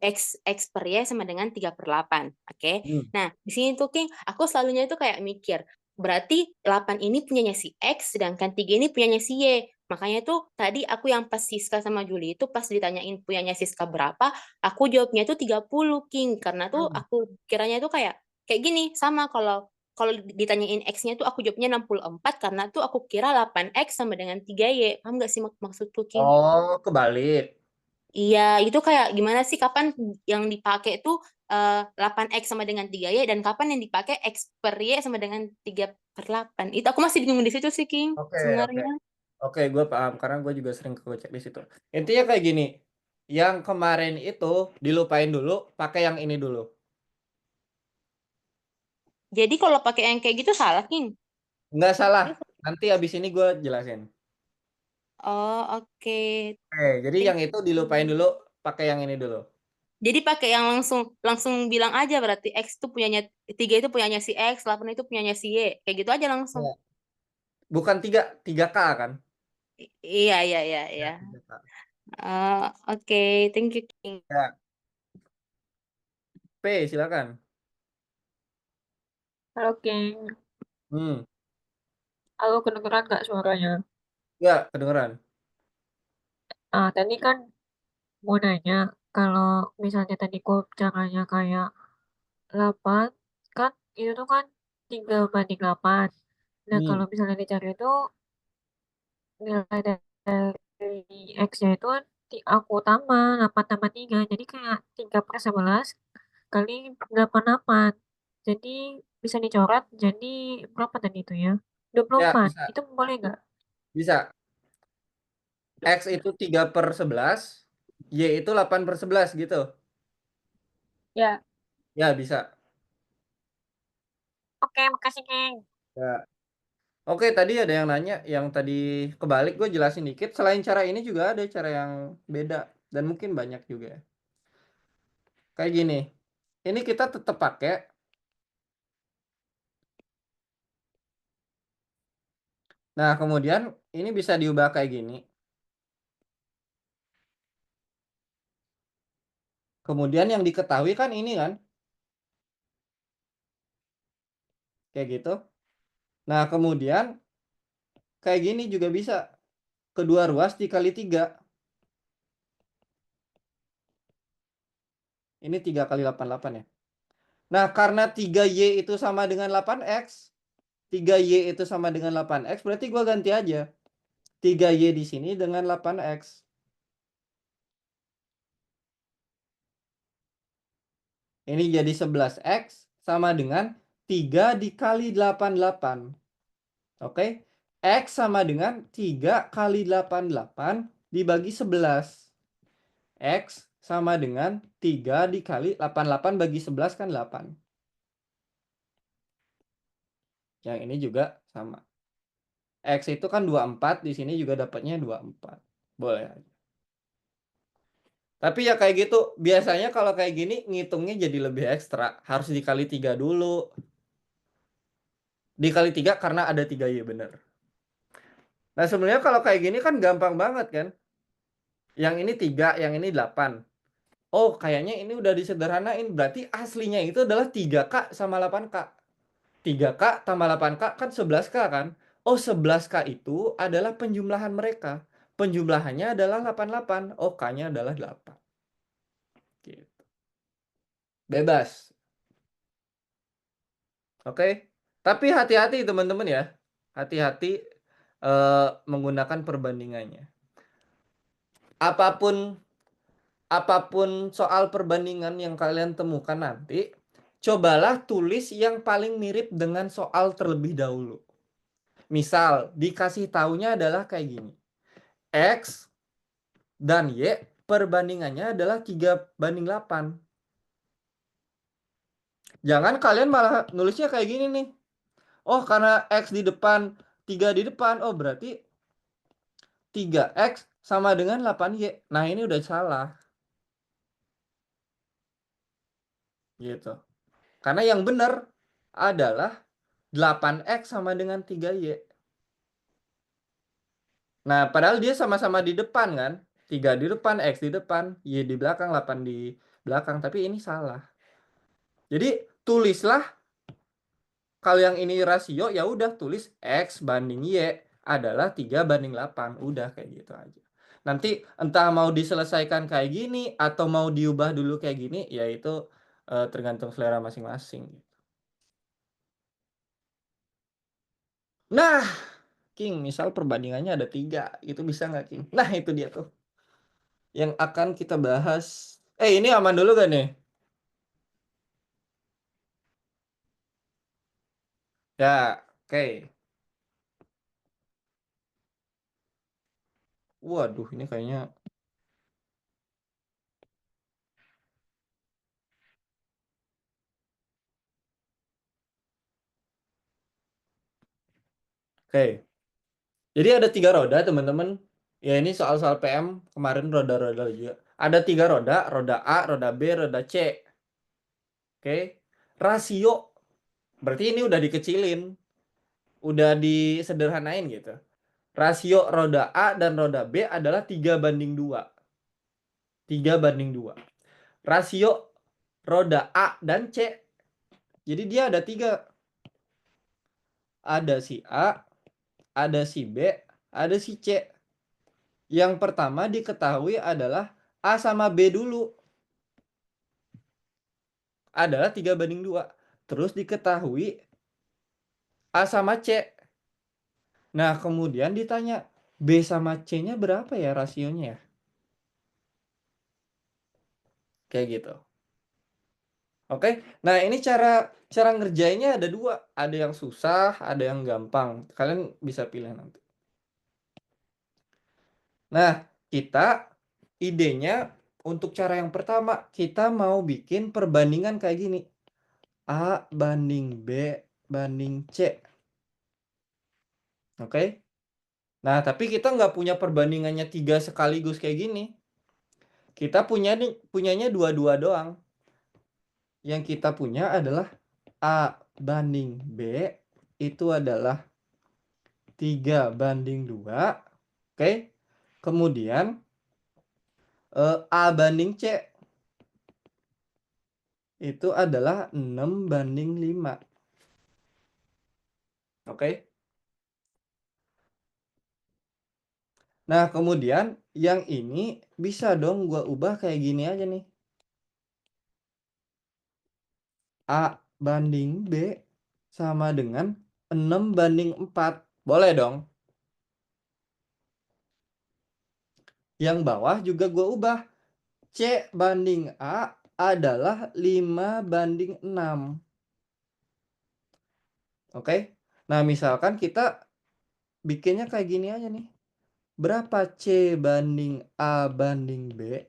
X per Y sama dengan 3/8. Oke. Hmm. Nah, di sini tuh King, aku selalunya itu kayak mikir, berarti 8 ini punyanya si X, sedangkan 3 ini punyanya si Y. Makanya tuh tadi aku yang pas Siska sama Juli itu pas ditanyain punyanya Siska berapa, aku jawabnya tuh 30, King. Karena tuh Hmm. aku kiranya tuh kayak gini, sama kalau kalau ditanyain X-nya tuh aku jawabnya 64 karena tuh aku kira 8X sama dengan 3Y. Paham gak sih maksudku, King? Oh, kebalik. Iya, itu kayak gimana sih kapan yang dipakai tuh 8x sama dengan 3y dan kapan yang dipakai x per y sama dengan 3/8. Itu aku masih bingung di situ sih, King, Oke, oke. sebenarnya. Oke, gue paham karena gue juga sering kecek di situ. Intinya kayak gini, yang kemarin itu dilupain dulu, pakai yang ini dulu. Jadi kalau pakai yang kayak gitu salah, King. Nggak salah. Nanti abis ini gue jelasin. Oh, oke. Oke, jadi Thank yang itu dilupain dulu, pakai yang ini dulu. Jadi pakai yang langsung langsung bilang aja berarti X itu punyanya 3 itu punyanya si X, 8 itu punyanya si Y. Kayak gitu aja langsung. Ya. Bukan 3K kan? Iya, iya, iya, Ya, iya. 3K. Oke, thank you, King. Ya, P silakan. Halo, King. Hmm, Halo, kedengeran nggak suaranya? ya kedengeran. Tadi kan mau nanya, kalau misalnya tadi kok caranya kayak 8, kan itu tuh kan 3/8. Nah, Hmm. kalau misalnya dicari itu nilai dari X-nya itu kan aku tambah 8 tambah 3. Jadi kayak 3/11 kali 88. Jadi bisa dicoret jadi berapa tadi itu ya? Ya, 24. bisa. Itu boleh nggak? Bisa. X itu 3/11, Y itu 8/11 gitu. Ya, Ya, bisa. oke, makasih, King. Ya. Oke, tadi ada yang nanya, yang tadi kebalik gue jelasin dikit. Selain cara ini juga ada cara yang beda dan mungkin banyak juga. Kayak gini. Ini kita tetap pakai. Nah, kemudian ini bisa diubah kayak gini. Kemudian yang diketahui kan ini kan, kayak gitu. Nah, kemudian kayak gini juga bisa. Kedua ruas dikali 3. Ini 3 kali 88 ya. Nah, karena 3Y itu sama dengan 8X, 3Y itu sama dengan 8X, berarti gua ganti aja. 3Y di sini dengan 8X. Ini jadi 11X sama dengan 3 dikali 88. Oke? X sama dengan 3 kali 88 dibagi 11. X sama dengan 3 dikali 88 bagi 11 kan 8. Yang ini juga sama. X itu kan 24, di sini juga dapatnya 24. Boleh aja. Tapi ya kayak gitu, biasanya kalau kayak gini ngitungnya jadi lebih ekstra. Harus dikali 3 dulu. Dikali 3 karena ada 3Y bener. Nah sebenarnya kalau kayak gini kan gampang banget kan. Yang ini 3, yang ini 8. Oh kayaknya ini udah disederhanain. Berarti aslinya itu adalah 3K sama 8K. 3K tambah 8K kan 11K kan. Oh 11K itu adalah penjumlahan mereka. Penjumlahannya adalah 88. Oh K-nya adalah 8. Gitu. Bebas. Oke. Tapi hati-hati teman-teman ya. Hati-hati menggunakan perbandingannya. Apapun soal perbandingan yang kalian temukan nanti, cobalah tulis yang paling mirip dengan soal terlebih dahulu. Misal, dikasih taunya adalah kayak gini. X dan Y perbandingannya adalah 3/8. Jangan kalian malah nulisnya kayak gini nih. Oh, karena X di depan, 3 di depan. Oh, berarti 3X sama dengan 8Y. Nah, ini udah salah. Gitu. Karena yang benar adalah 8X sama dengan 3Y. Nah, padahal dia sama-sama di depan kan. 3 di depan, X di depan, Y di belakang, 8 di belakang. Tapi ini salah. Jadi, tulislah kalau yang ini rasio, ya udah tulis X banding Y adalah 3/8. Udah kayak gitu aja. Nanti entah mau diselesaikan kayak gini atau mau diubah dulu kayak gini, ya itu tergantung selera masing-masing. Nah, King, misal perbandingannya ada 3, itu bisa nggak King? Nah, itu dia tuh. yang akan kita bahas. Ini aman dulu gak nih? Ya, oke. Waduh, ini kayaknya. Oke. Jadi ada 3 roda, teman-teman. Ya, ini soal-soal PM kemarin roda-roda juga. Ada 3 roda, roda A, roda B, roda C. Oke. Rasio, berarti ini udah dikecilin. Udah disederhanain gitu. Rasio roda A dan roda B adalah 3:2. 3:2. Rasio roda A dan C. Jadi dia ada 3. Ada si A, ada si B, ada si C. Yang pertama diketahui adalah A sama B dulu. Adalah 3:2. Terus diketahui A sama C. Nah, kemudian ditanya B sama C-nya berapa ya rasionya ya? Kayak gitu. Oke. Nah, ini cara ngerjainnya ada 2. Ada yang susah, ada yang gampang. Kalian bisa pilih nanti. Nah, kita idenya untuk cara yang pertama, kita mau bikin perbandingan kayak gini. A banding B banding C. Oke. Nah, tapi kita nggak punya perbandingannya 3 sekaligus kayak gini. Kita punyanya 2-2 doang. Yang kita punya adalah A banding B itu adalah 3:2. Oke. Kemudian A banding C itu adalah 6:5. Oke. Nah, kemudian yang ini bisa dong gua ubah kayak gini aja nih. A banding B sama dengan 6:4. Boleh dong. Yang bawah juga gua ubah. C banding A adalah 5:6. Oke. Nah, misalkan kita bikinnya kayak gini aja nih. Berapa C banding A banding B?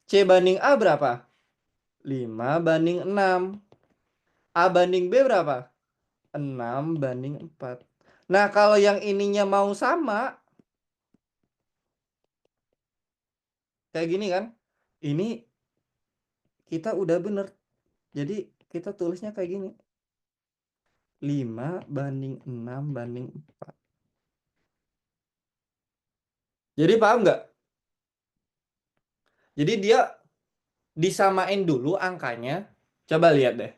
C banding A berapa? 5:6. A banding B berapa? 6:4. Nah, kalau yang ininya mau sama, kayak gini kan? Ini kita udah bener. Jadi kita tulisnya kayak gini. 5:6/4. Jadi paham nggak? Jadi dia disamain dulu angkanya. Coba lihat deh.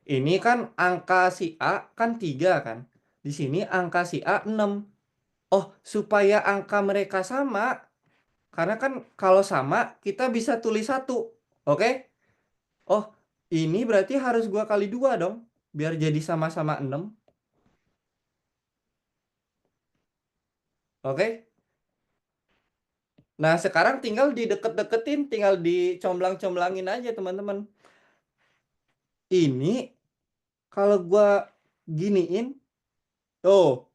Ini kan angka si A kan 3 kan. Di sini angka si A 6. Oh, supaya angka mereka sama. Karena kan kalau sama kita bisa tulis 1. Oke? Oh, ini berarti harus gua kali 2 dong. Biar jadi sama-sama 6. Oke? Nah, sekarang tinggal dideket-deketin, tinggal dicomblang-comblangin aja, teman-teman. Ini kalau gua giniin, tuh.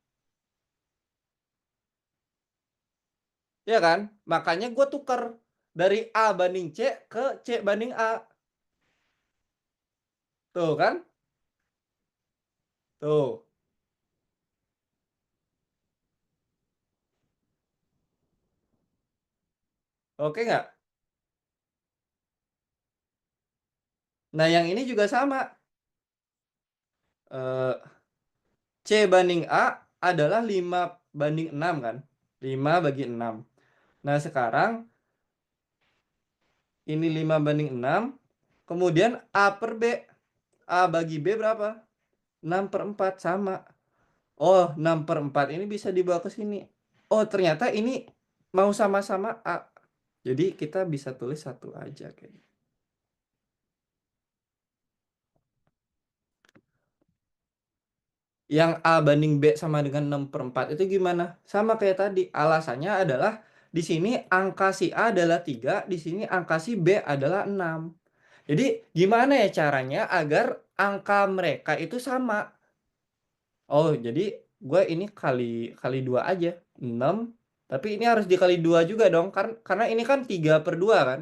Ya kan? Makanya gua tuker dari A banding C ke C banding A. Tuh kan? Tuh. Oke nggak? Nah, yang ini juga sama. Eh, C banding A adalah 5:6 kan? 5/6. Nah, sekarang ini 5/6. Kemudian A per B. A bagi B berapa? 6/4 sama. Oh, 6/4 ini bisa dibawa ke sini. Oh, ternyata ini mau sama-sama A. Jadi kita bisa tulis 1 aja kayak gitu. Yang A banding B sama dengan 6/4 itu gimana? Sama kayak tadi. Alasannya adalah di sini angka si A adalah 3, di sini angka si B adalah 6. Jadi gimana ya caranya agar angka mereka itu sama? Oh, jadi gue ini kali 2 aja, 6. Tapi ini harus dikali 2 juga dong, karena ini kan 3/2 kan.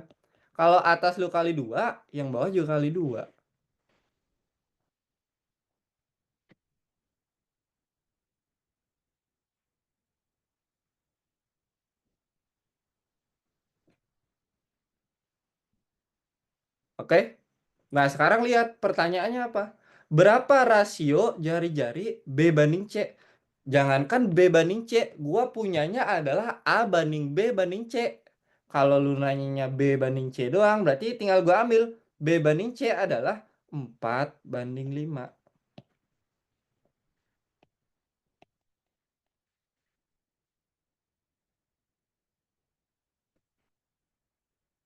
Kalau atas lu kali 2, yang bawah juga kali 2. Oke? Nah, sekarang lihat pertanyaannya apa? Berapa rasio jari-jari B banding C? Jangankan B banding C, gua punyanya adalah A banding B banding C. Kalau lu nanyanya B banding C doang, berarti tinggal gua ambil. B banding C adalah 4/5.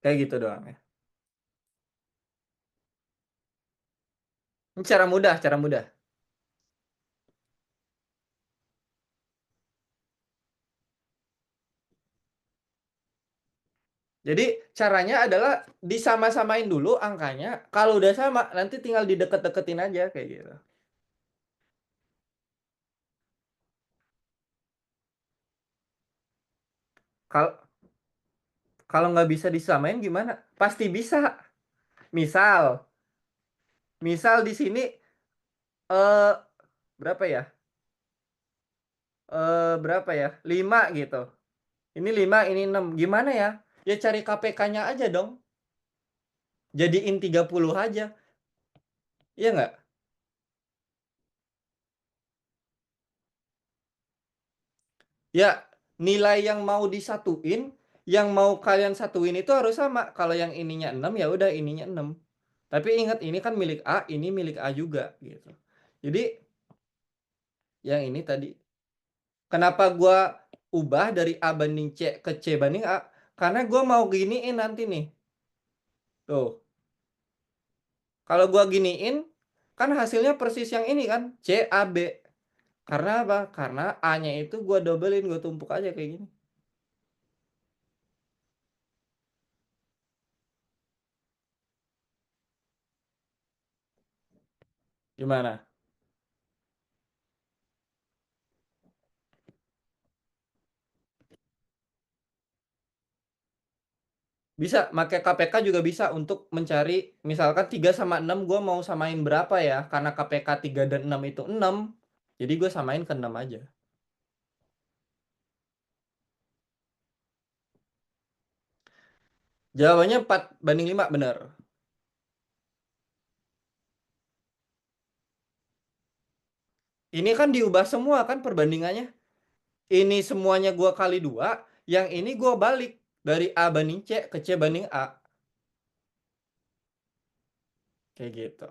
Kayak gitu doang ya. Ini cara mudah, cara mudah. Jadi caranya adalah disama-samain dulu angkanya. Kalau udah sama, nanti tinggal dideket-deketin aja kayak gitu. Kalau kalau nggak bisa disamain gimana? Pasti bisa. Misal, misal di sini eh berapa ya? Berapa ya? 5 gitu. Ini 5, ini 6. Gimana ya? Ya cari KPK-nya aja dong. Jadiin 30 aja. Iya nggak? Ya, nilai yang mau disatuin, yang mau kalian satuin itu harus sama. Kalau yang ininya 6, ya udah ininya 6. Tapi ingat, ini kan milik A, ini milik A juga gitu. Jadi yang ini tadi, kenapa gua ubah dari A banding C ke C banding A? Karena gua mau giniin nanti nih. Tuh. Kalau gua giniin, kan hasilnya persis yang ini kan, C A B. Karena apa? Karena A-nya itu gua dobelin, gua tumpuk aja kayak gini. Gimana? Bisa, pakai KPK juga bisa untuk mencari, misalkan 3 sama 6 gue mau samain berapa ya, karena KPK 3 dan 6 itu 6, jadi gue samain ke 6 aja. Jawabannya 4/5, bener. Ini kan diubah semua kan perbandingannya. Ini semuanya gue kali 2, yang ini gue balik dari A banding C ke C banding A. Kayak gitu.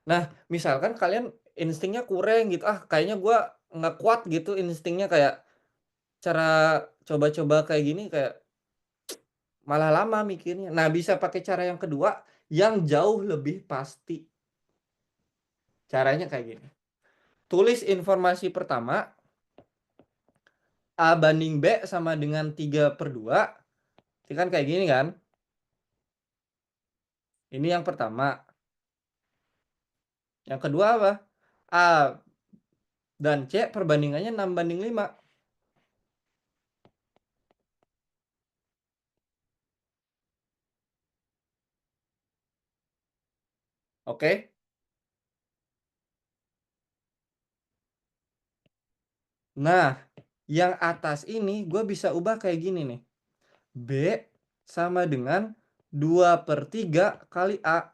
Nah, misalkan kalian instingnya kurang gitu, kayaknya gue nggak kuat gitu instingnya, kayak cara coba-coba kayak gini kayak malah lama mikirnya. Nah, bisa pakai cara yang kedua yang jauh lebih pasti. Caranya kayak gini. Tulis informasi pertama, A banding B sama dengan 3/2. Ini kan kayak gini kan. Ini yang pertama. Yang kedua apa? A dan C perbandingannya 6/5. Oke. Nah, yang atas ini gue bisa ubah kayak gini nih. B sama dengan 2/3 kali A.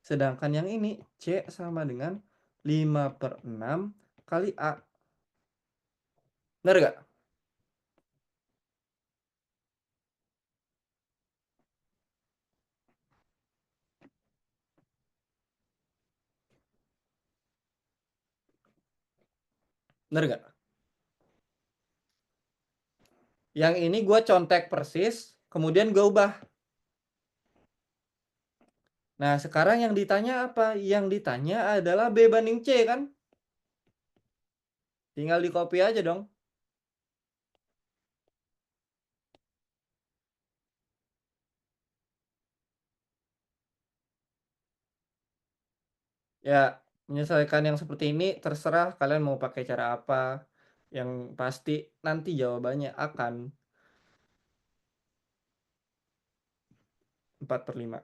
Sedangkan yang ini C sama dengan 5/6 kali A. Benar gak? Benar gak? Yang ini gue contek persis, kemudian gue ubah. Nah, sekarang yang ditanya apa? Yang ditanya adalah B banding C kan? Tinggal di copy aja dong. Ya, menyelesaikan yang seperti ini terserah kalian mau pakai cara apa. Yang pasti nanti jawabannya akan 4/5.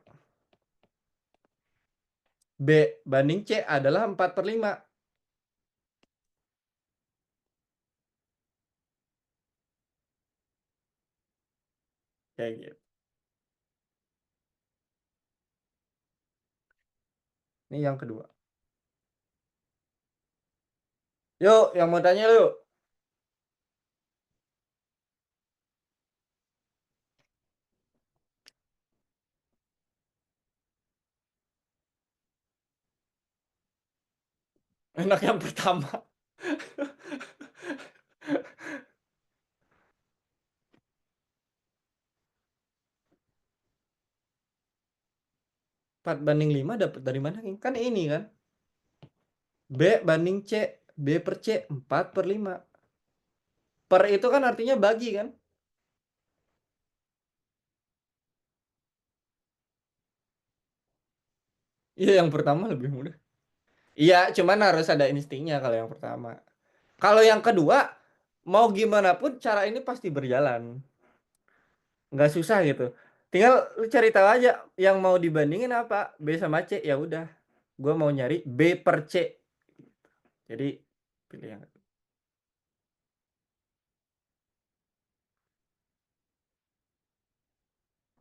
B banding C adalah 4/5. Kayak gitu. Ini yang kedua. Yuk, yang mau tanya yuk. Enak yang pertama. Empat banding 5 dapat dari mana? Kan ini kan. B banding C. B per C 4/5. Per itu kan artinya bagi kan. Iya, yang pertama lebih mudah. Iya, cuman harus ada instingnya kalau yang pertama. Kalau yang kedua, mau gimana pun cara ini pasti berjalan. Nggak susah gitu. Tinggal lu cari tahu aja yang mau dibandingin apa. B sama C, ya udah. Gue mau nyari B per C. Jadi pilih yang kedua.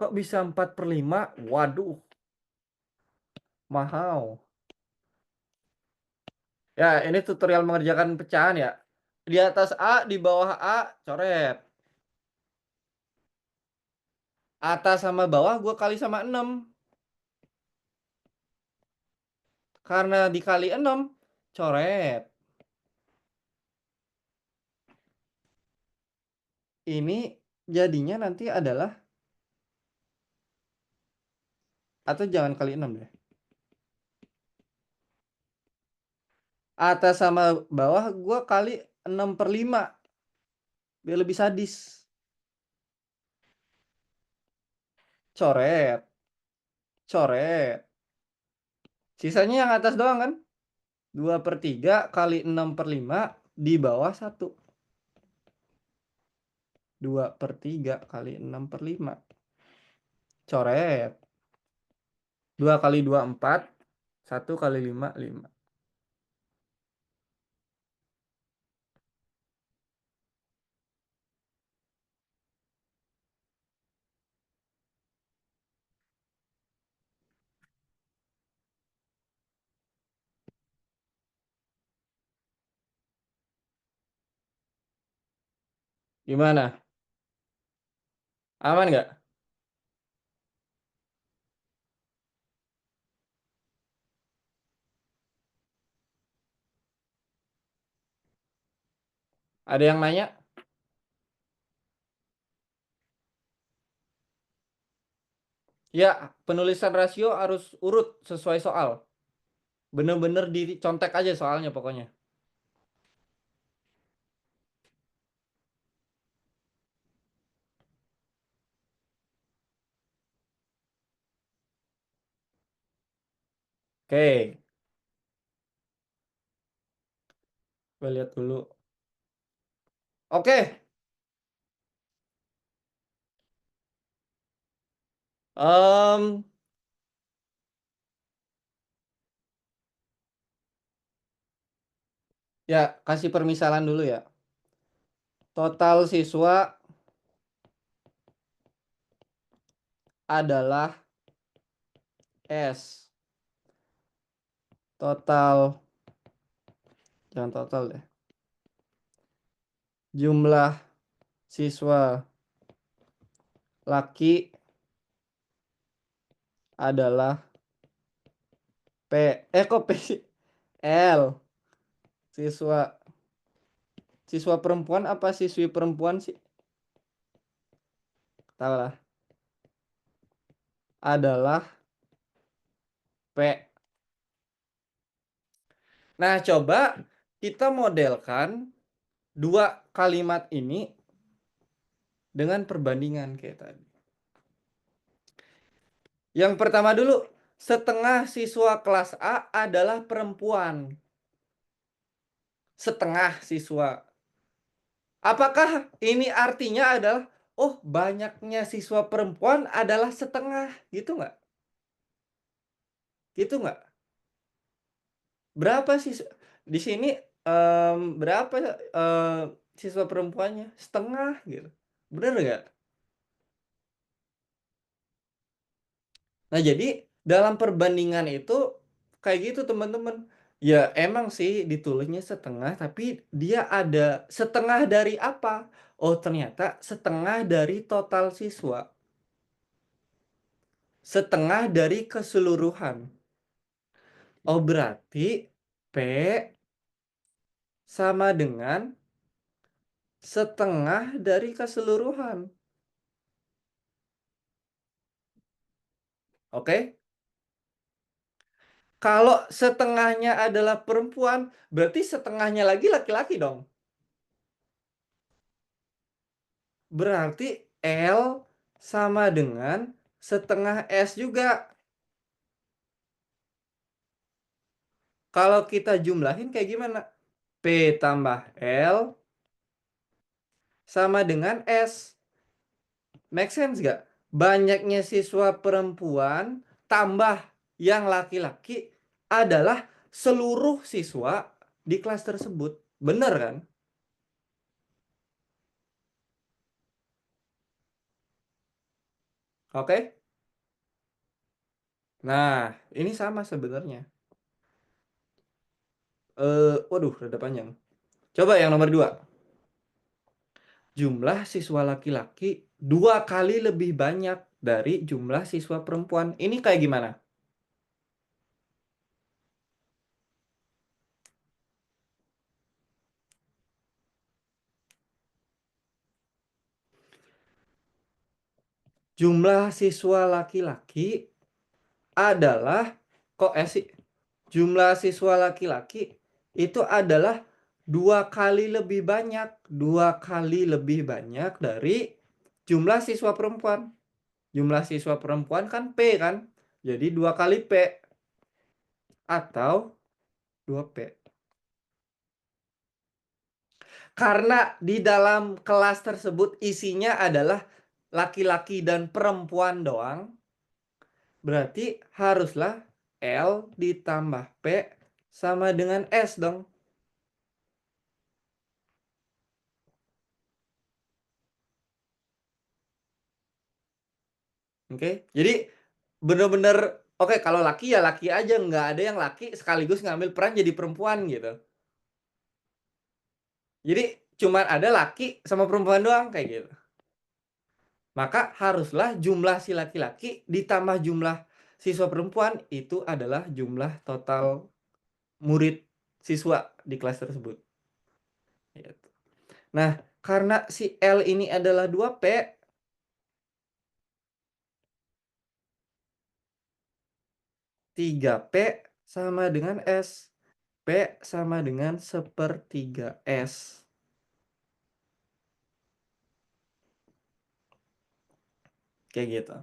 Kok bisa 4/5? Waduh, mahal. Ya, ini tutorial mengerjakan pecahan ya. Di atas A, di bawah A, coret. Atas sama bawah gue kali sama 6. Karena dikali 6, coret. Ini jadinya nanti adalah, atau jangan kali 6 deh. Atas sama bawah gue kali 6/5. Biar lebih sadis. Coret. Coret. Sisanya yang atas doang kan? 2/3 kali 6/5 di bawah 1. 2/3 kali 6/5. Coret. 2 kali 2 4. 1 kali 5 5. Gimana? Aman nggak? Ada yang nanya? Ya, penulisan rasio harus urut sesuai soal. Bener-bener dicontek aja soalnya pokoknya. Oke, gue lihat dulu. Oke. Em, ya, kasih permisalan dulu ya. Total siswa adalah S. Total, jangan total deh. Jumlah siswa laki adalah P. Kok P sih? L. Siswa perempuan apa siswi perempuan sih? Tahu lah. Adalah P. Nah, coba kita modelkan dua kalimat ini dengan perbandingan kayak tadi. Yang pertama dulu, setengah siswa kelas A adalah perempuan. Setengah siswa. Apakah ini artinya adalah, oh banyaknya siswa perempuan adalah setengah, gitu nggak? Gitu nggak? Berapa sih di sini berapa siswa perempuannya? Setengah gitu. Bener nggak? Nah, jadi dalam perbandingan itu kayak gitu teman-teman. Ya emang sih ditulisnya setengah, tapi dia ada setengah dari apa? Oh ternyata setengah dari total siswa. Setengah dari keseluruhan. Oh berarti P sama dengan setengah dari keseluruhan. Oke? Kalau setengahnya adalah perempuan, berarti setengahnya lagi laki-laki dong. Berarti L sama dengan setengah S juga. Kalau kita jumlahin kayak gimana? P tambah L sama dengan S. Make sense gak? Banyaknya siswa perempuan tambah yang laki-laki adalah seluruh siswa di kelas tersebut. Bener kan? Oke? Nah, ini sama sebenarnya. Waduh, rada panjang. Coba yang nomor 2. Jumlah siswa laki-laki 2 kali lebih banyak dari jumlah siswa perempuan. Ini kayak gimana? Jumlah siswa laki-laki adalah jumlah siswa laki-laki itu adalah 2 kali lebih banyak, 2 kali lebih banyak dari jumlah siswa perempuan. Jumlah siswa perempuan kan P kan? Jadi 2 kali P atau 2P. Karena di dalam kelas tersebut isinya adalah laki-laki dan perempuan doang, berarti haruslah L ditambah P sama dengan S dong. Oke, jadi bener-bener oke kalau laki ya laki aja, nggak ada yang laki sekaligus ngambil peran jadi perempuan gitu. Jadi cuman ada laki sama perempuan doang kayak gitu. Maka haruslah jumlah si laki-laki ditambah jumlah siswa perempuan itu adalah jumlah total murid siswa di kelas tersebut. Gitu. Nah, karena si L ini adalah 2P, P sama dengan S. P sama dengan 1/3 S. Kayak gitu.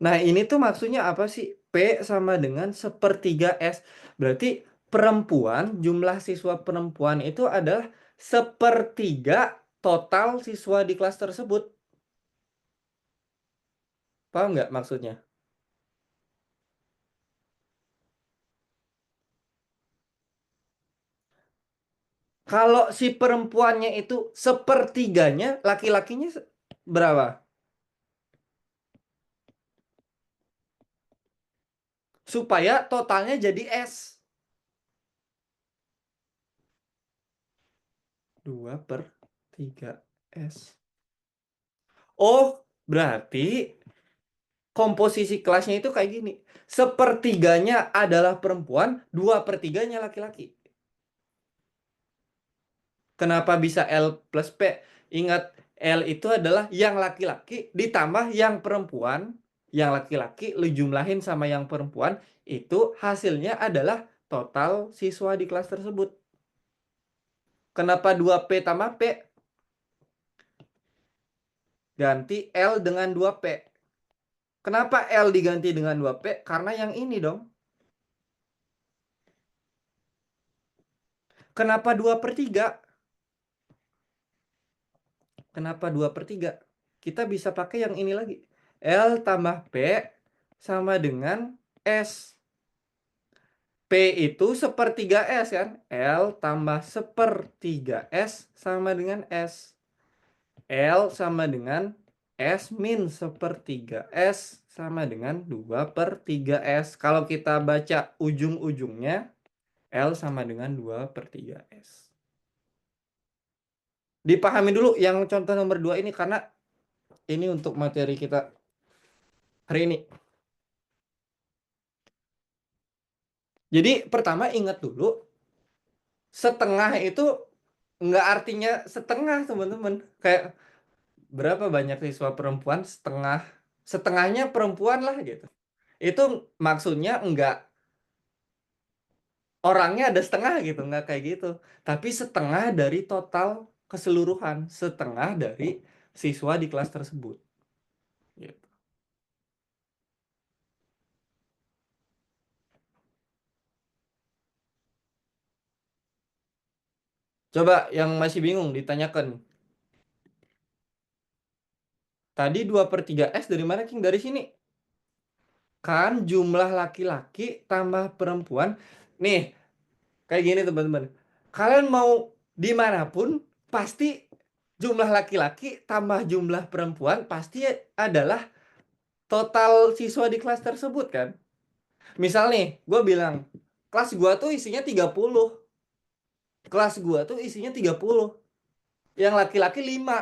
Nah, ini tuh maksudnya apa sih? P sama dengan 1/3 S. Berarti perempuan, jumlah siswa perempuan itu adalah 1/3 total siswa di kelas tersebut. Paham nggak maksudnya? Kalau si perempuannya itu 1/3-nya, laki-lakinya berapa? Supaya totalnya jadi S. 2/3 S. Oh, berarti komposisi kelasnya itu kayak gini. 1/3-nya adalah perempuan, 2/3-nya laki-laki. Kenapa bisa L plus P? Ingat, L itu adalah yang laki-laki ditambah yang perempuan. Yang laki-laki lu jumlahin sama yang perempuan, itu hasilnya adalah total siswa di kelas tersebut. Kenapa 2P tambah P? Ganti L dengan 2P. Kenapa L diganti dengan 2P? Karena yang ini dong. Kenapa 2/3? Kenapa 2/3? Kita bisa pakai yang ini lagi. L tambah P sama dengan S. P itu 1/3 S kan? L tambah 1/3 S sama dengan S. L sama dengan S min 1/3 S sama dengan 2/3 S. Kalau kita baca ujung-ujungnya, L sama dengan 2/3 S. Dipahami dulu yang contoh nomor 2 ini karena ini untuk materi kita hari ini. Jadi pertama ingat dulu, setengah itu nggak artinya setengah teman-teman. Kayak berapa banyak siswa perempuan? Setengahnya perempuan lah gitu. Itu maksudnya nggak orangnya ada setengah gitu, nggak kayak gitu. Tapi setengah dari total keseluruhan, setengah dari siswa di kelas tersebut. Gitu. Coba yang masih bingung ditanyakan. Tadi 2/3 S dari mana, King? Dari sini. Kan jumlah laki-laki tambah perempuan. Nih, kayak gini teman-teman. Kalian mau dimanapun, pasti jumlah laki-laki tambah jumlah perempuan pasti adalah total siswa di kelas tersebut kan. Misal nih, gue bilang, kelas gue tuh isinya 30. Kelas gue tuh isinya 30. Yang laki-laki 5.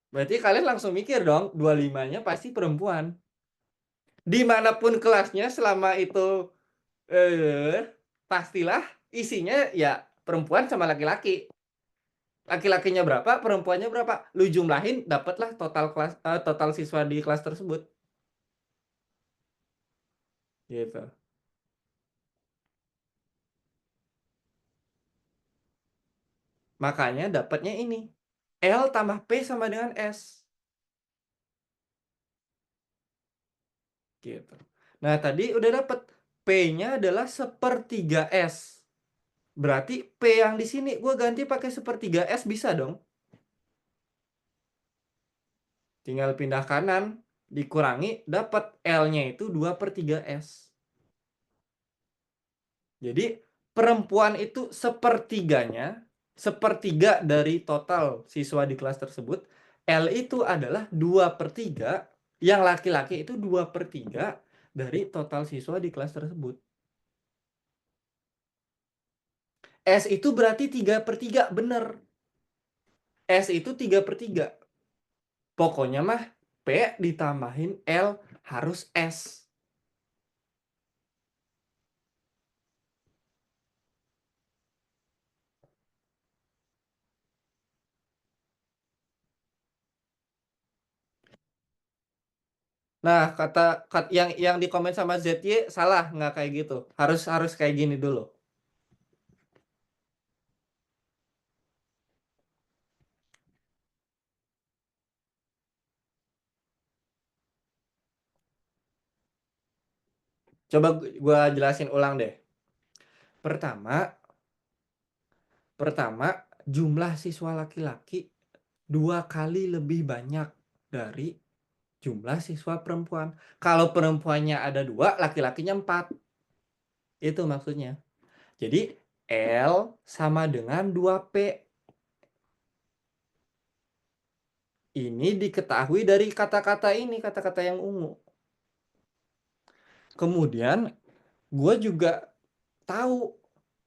Berarti kalian langsung mikir dong, 25-nya pasti perempuan. Dimanapun kelasnya selama itu pastilah isinya ya perempuan sama laki-laki. Laki-lakinya berapa, perempuannya berapa. Lu jumlahin, dapatlah total siswa di kelas tersebut. Gitu. Makanya dapatnya ini. L tambah P sama dengan S. Gitu. Nah, tadi udah dapat P-nya adalah 1/3 S. Berarti P yang di sini gue ganti pakai 1/3 S bisa dong. Tinggal pindah kanan, dikurangi, dapat L-nya itu 2/3 S. Jadi perempuan itu 1/3-nya, 1/3 dari total siswa di kelas tersebut. L itu adalah 2/3, yang laki-laki itu 2/3 dari total siswa di kelas tersebut. S itu berarti 3/3, bener. S itu 3/3. Pokoknya mah P ditambahin L harus S. Nah, kata yang di komen sama ZY salah, nggak kayak gitu. Harus kayak gini dulu. Coba gua jelasin ulang deh. Pertama, jumlah siswa laki-laki 2 kali lebih banyak dari jumlah siswa perempuan. Kalau perempuannya ada 2, laki-lakinya 4. Itu maksudnya. Jadi L sama dengan 2P. Ini diketahui dari kata-kata ini, kata-kata yang ungu. Kemudian gue juga tahu,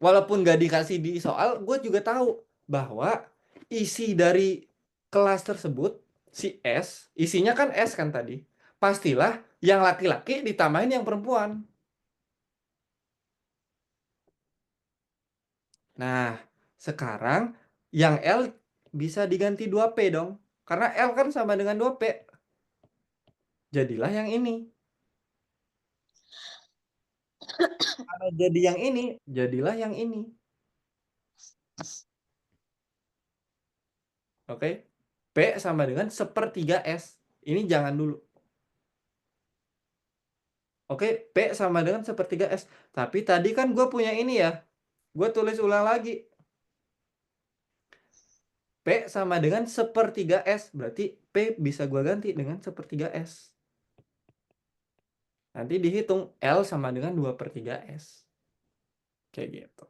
walaupun gak dikasih di soal, gue juga tahu bahwa isi dari kelas tersebut, si S, isinya kan S kan tadi. Pastilah yang laki-laki ditambahin yang perempuan. Nah, sekarang yang L bisa diganti 2P dong. Karena L kan sama dengan 2P. Jadilah yang ini. Karena jadi yang ini, jadilah yang ini. Oke. P sama dengan 1/3S. Ini jangan dulu. Oke, P sama dengan 1/3S. Tapi tadi kan gue punya ini ya. Gue tulis ulang lagi. P sama dengan 1/3S. Berarti P bisa gue ganti dengan 1/3S. Nanti dihitung L sama dengan 2/3S. Kayak gitu.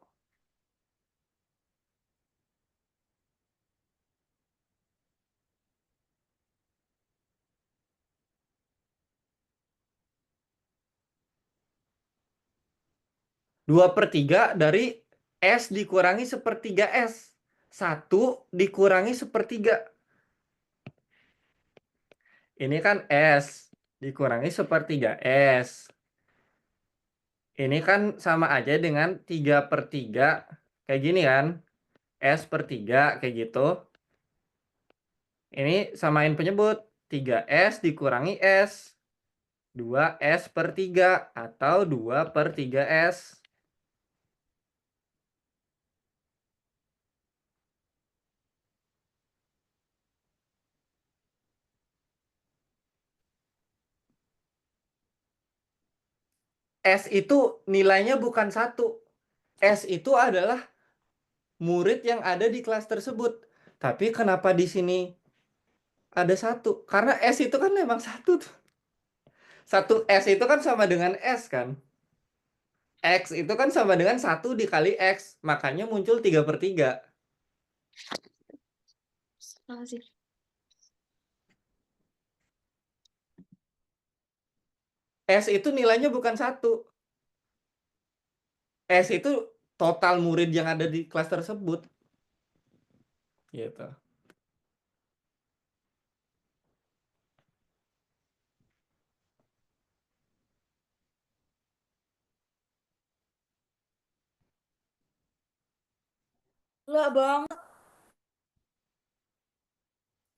Dua per tiga dari S dikurangi 1/3S. 1 dikurangi 1/3. Ini kan S dikurangi 1/3S. Ini kan sama aja dengan 3/3. Kayak gini kan. S/3 kayak gitu. Ini samain penyebut. 3S dikurangi S. 2S/3 atau 2/3S. S itu nilainya bukan 1. S itu adalah murid yang ada di kelas tersebut. Tapi kenapa di sini ada 1? Karena S itu kan memang 1 tuh. 1 S itu kan sama dengan S kan. X itu kan sama dengan 1 dikali X. Makanya muncul 3/3. S itu nilainya bukan 1. S itu total murid yang ada di kelas tersebut. Gitu. Lah, Bang.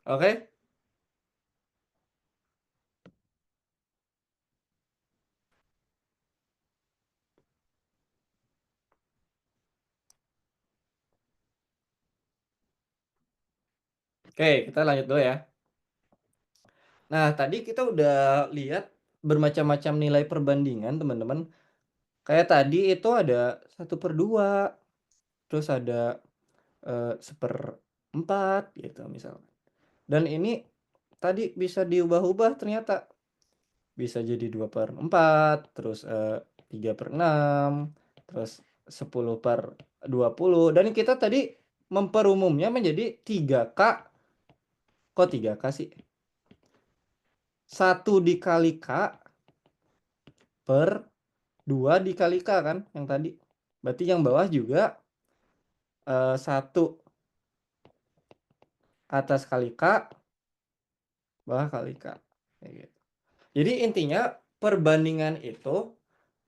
Oke? Oke, kita lanjut dulu ya. Nah, tadi kita udah lihat bermacam-macam nilai perbandingan, teman-teman. Kayak tadi itu ada 1/2, terus ada 1/4 gitu misalnya. Dan ini tadi bisa diubah-ubah ternyata. Bisa jadi 2/4, terus 3/6, terus 10/20. Dan kita tadi memperumumnya menjadi 3K. Kok 3K sih? 1 dikali K per 2 dikali K kan yang tadi. Berarti yang bawah juga 1 atas kali K bawah kali K. Kayak gitu. Jadi intinya perbandingan itu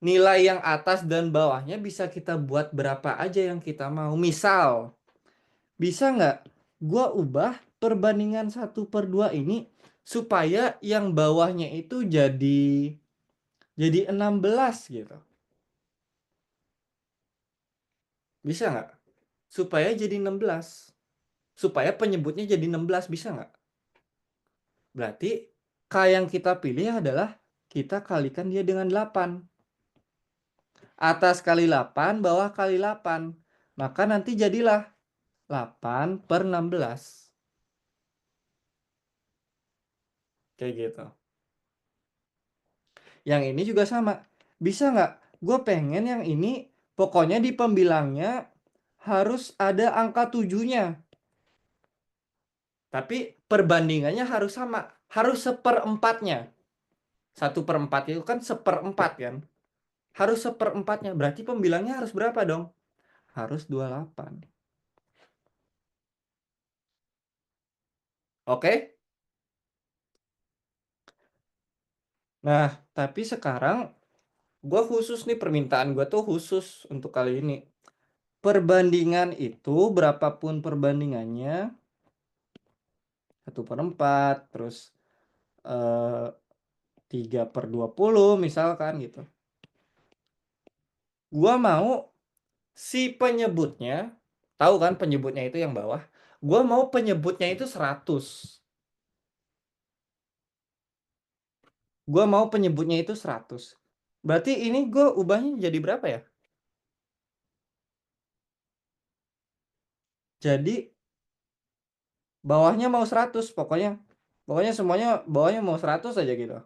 nilai yang atas dan bawahnya bisa kita buat berapa aja yang kita mau. Misal, bisa nggak gua ubah perbandingan 1/2 ini supaya yang bawahnya itu jadi 16 gitu. Bisa nggak? Supaya jadi 16. Supaya penyebutnya jadi 16, bisa nggak? Berarti K yang kita pilih adalah kita kalikan dia dengan 8. Atas kali 8, bawah kali 8. Maka nanti jadilah 8/16. Kayak gitu. Yang ini juga sama. Bisa nggak? Gue pengen yang ini pokoknya di pembilangnya harus ada angka 7-nya. Tapi perbandingannya harus sama. Harus 1/4-nya. 1/4 itu kan 1/4 kan. Harus 1/4-nya. Berarti pembilangnya harus berapa dong? Harus 28. Oke? Nah, tapi sekarang gue khusus nih, permintaan gue tuh khusus untuk kali ini. Perbandingan itu berapapun perbandingannya 1/4, terus 3/20 misalkan gitu. Gua mau si penyebutnya Tahu kan penyebutnya itu yang bawah? Gua mau penyebutnya itu 100. Gua mau penyebutnya itu 100. Berarti ini gue ubahnya jadi berapa ya? Jadi bawahnya mau 100 pokoknya. Pokoknya semuanya bawahnya mau 100 aja gitu.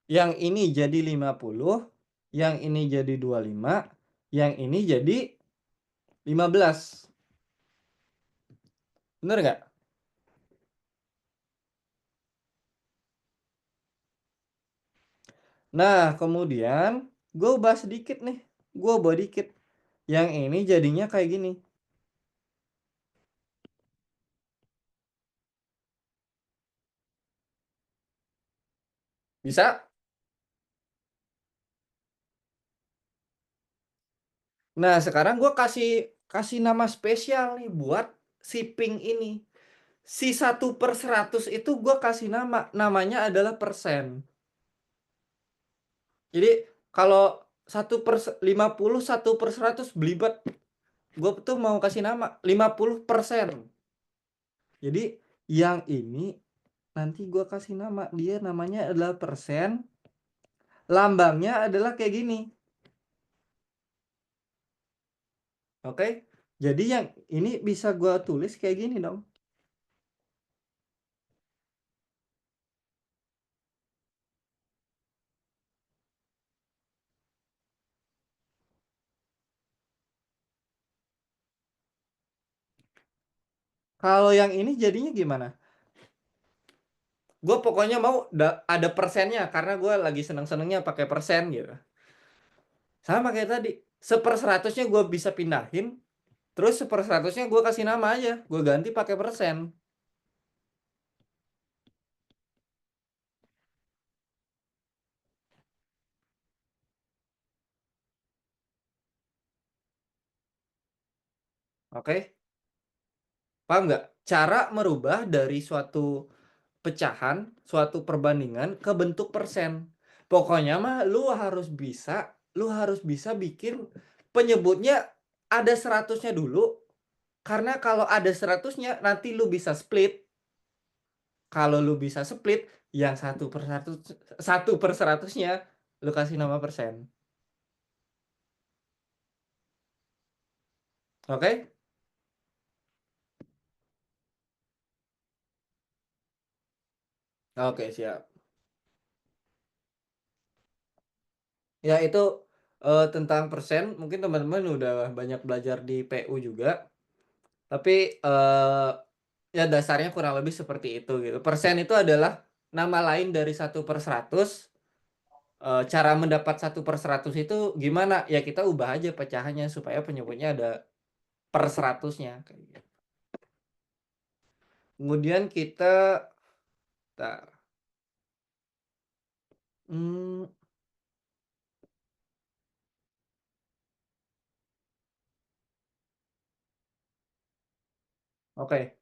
Yang ini jadi 50, yang ini jadi 25, yang ini jadi 15. Bener nggak? Nah, kemudian gue ubah sedikit nih. Gue ubah dikit. Yang ini jadinya kayak gini. Bisa? Nah, sekarang gue kasih nama spesial nih buat si pink ini. Si 1/100 itu gue kasih namanya adalah persen. Jadi kalau 1/50 1/100 belibet. Gue tuh mau kasih nama 50%. Jadi yang ini nanti gue kasih nama, dia namanya adalah persen. Lambangnya adalah kayak gini. Oke? Jadi yang ini bisa gue tulis kayak gini dong. Kalau yang ini jadinya gimana? Gue pokoknya mau ada persennya karena gue lagi seneng-senengnya pakai persen gitu. Sama kayak tadi. 1/100-nya gue bisa pindahin. Terus 1/100-nya gue kasih nama aja. Gue ganti pakai persen. Oke? Paham nggak? Cara merubah dari suatu pecahan, suatu perbandingan ke bentuk persen. Pokoknya mah lu harus bisa bikin penyebutnya ada 100-nya dulu. Karena kalau ada 100-nya nanti lu bisa split. Kalau lu bisa split, yang 1/100-nya lu kasih nama persen. Oke? Oke, siap. Ya itu tentang persen, mungkin teman-teman udah banyak belajar di PU juga. Tapi ya dasarnya kurang lebih seperti itu gitu. Persen itu adalah nama lain dari 1/100. Cara mendapat 1/100 itu gimana? Ya kita ubah aja pecahannya supaya penyebutnya ada per 100-nya kayak gitu. Kemudian kita hmm, oke.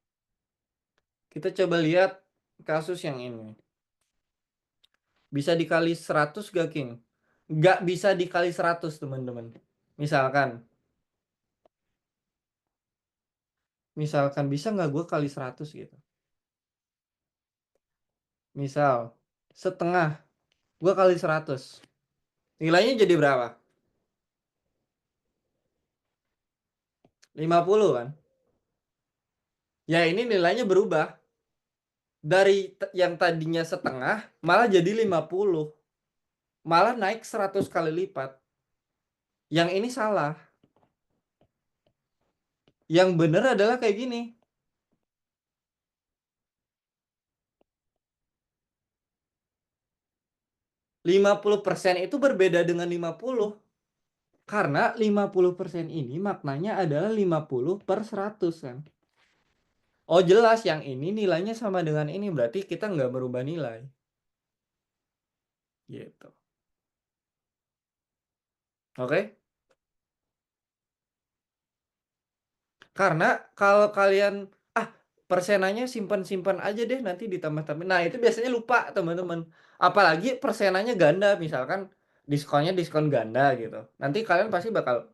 Kita coba lihat kasus yang ini. Bisa dikali 100 gak, King? Nggak bisa dikali 100, teman-teman. Misalkan bisa nggak gue kali 100 gitu. Misal, setengah. Gue kali 100. Nilainya jadi berapa? 50 kan? Ya ini nilainya berubah. Dari yang tadinya setengah, malah jadi 50. Malah naik 100 kali lipat. Yang ini salah. Yang benar adalah kayak gini. 50% itu berbeda dengan 50. Karena 50% ini maknanya adalah 50/100 kan. Oh jelas yang ini nilainya sama dengan ini. Berarti kita nggak merubah nilai. Gitu. Oke? Karena kalau kalian persenanya simpan-simpan aja deh nanti ditambah-tambah. Nah, itu biasanya lupa teman-teman. Apalagi persenanya ganda misalkan diskonnya diskon ganda gitu. Nanti kalian pasti bakal,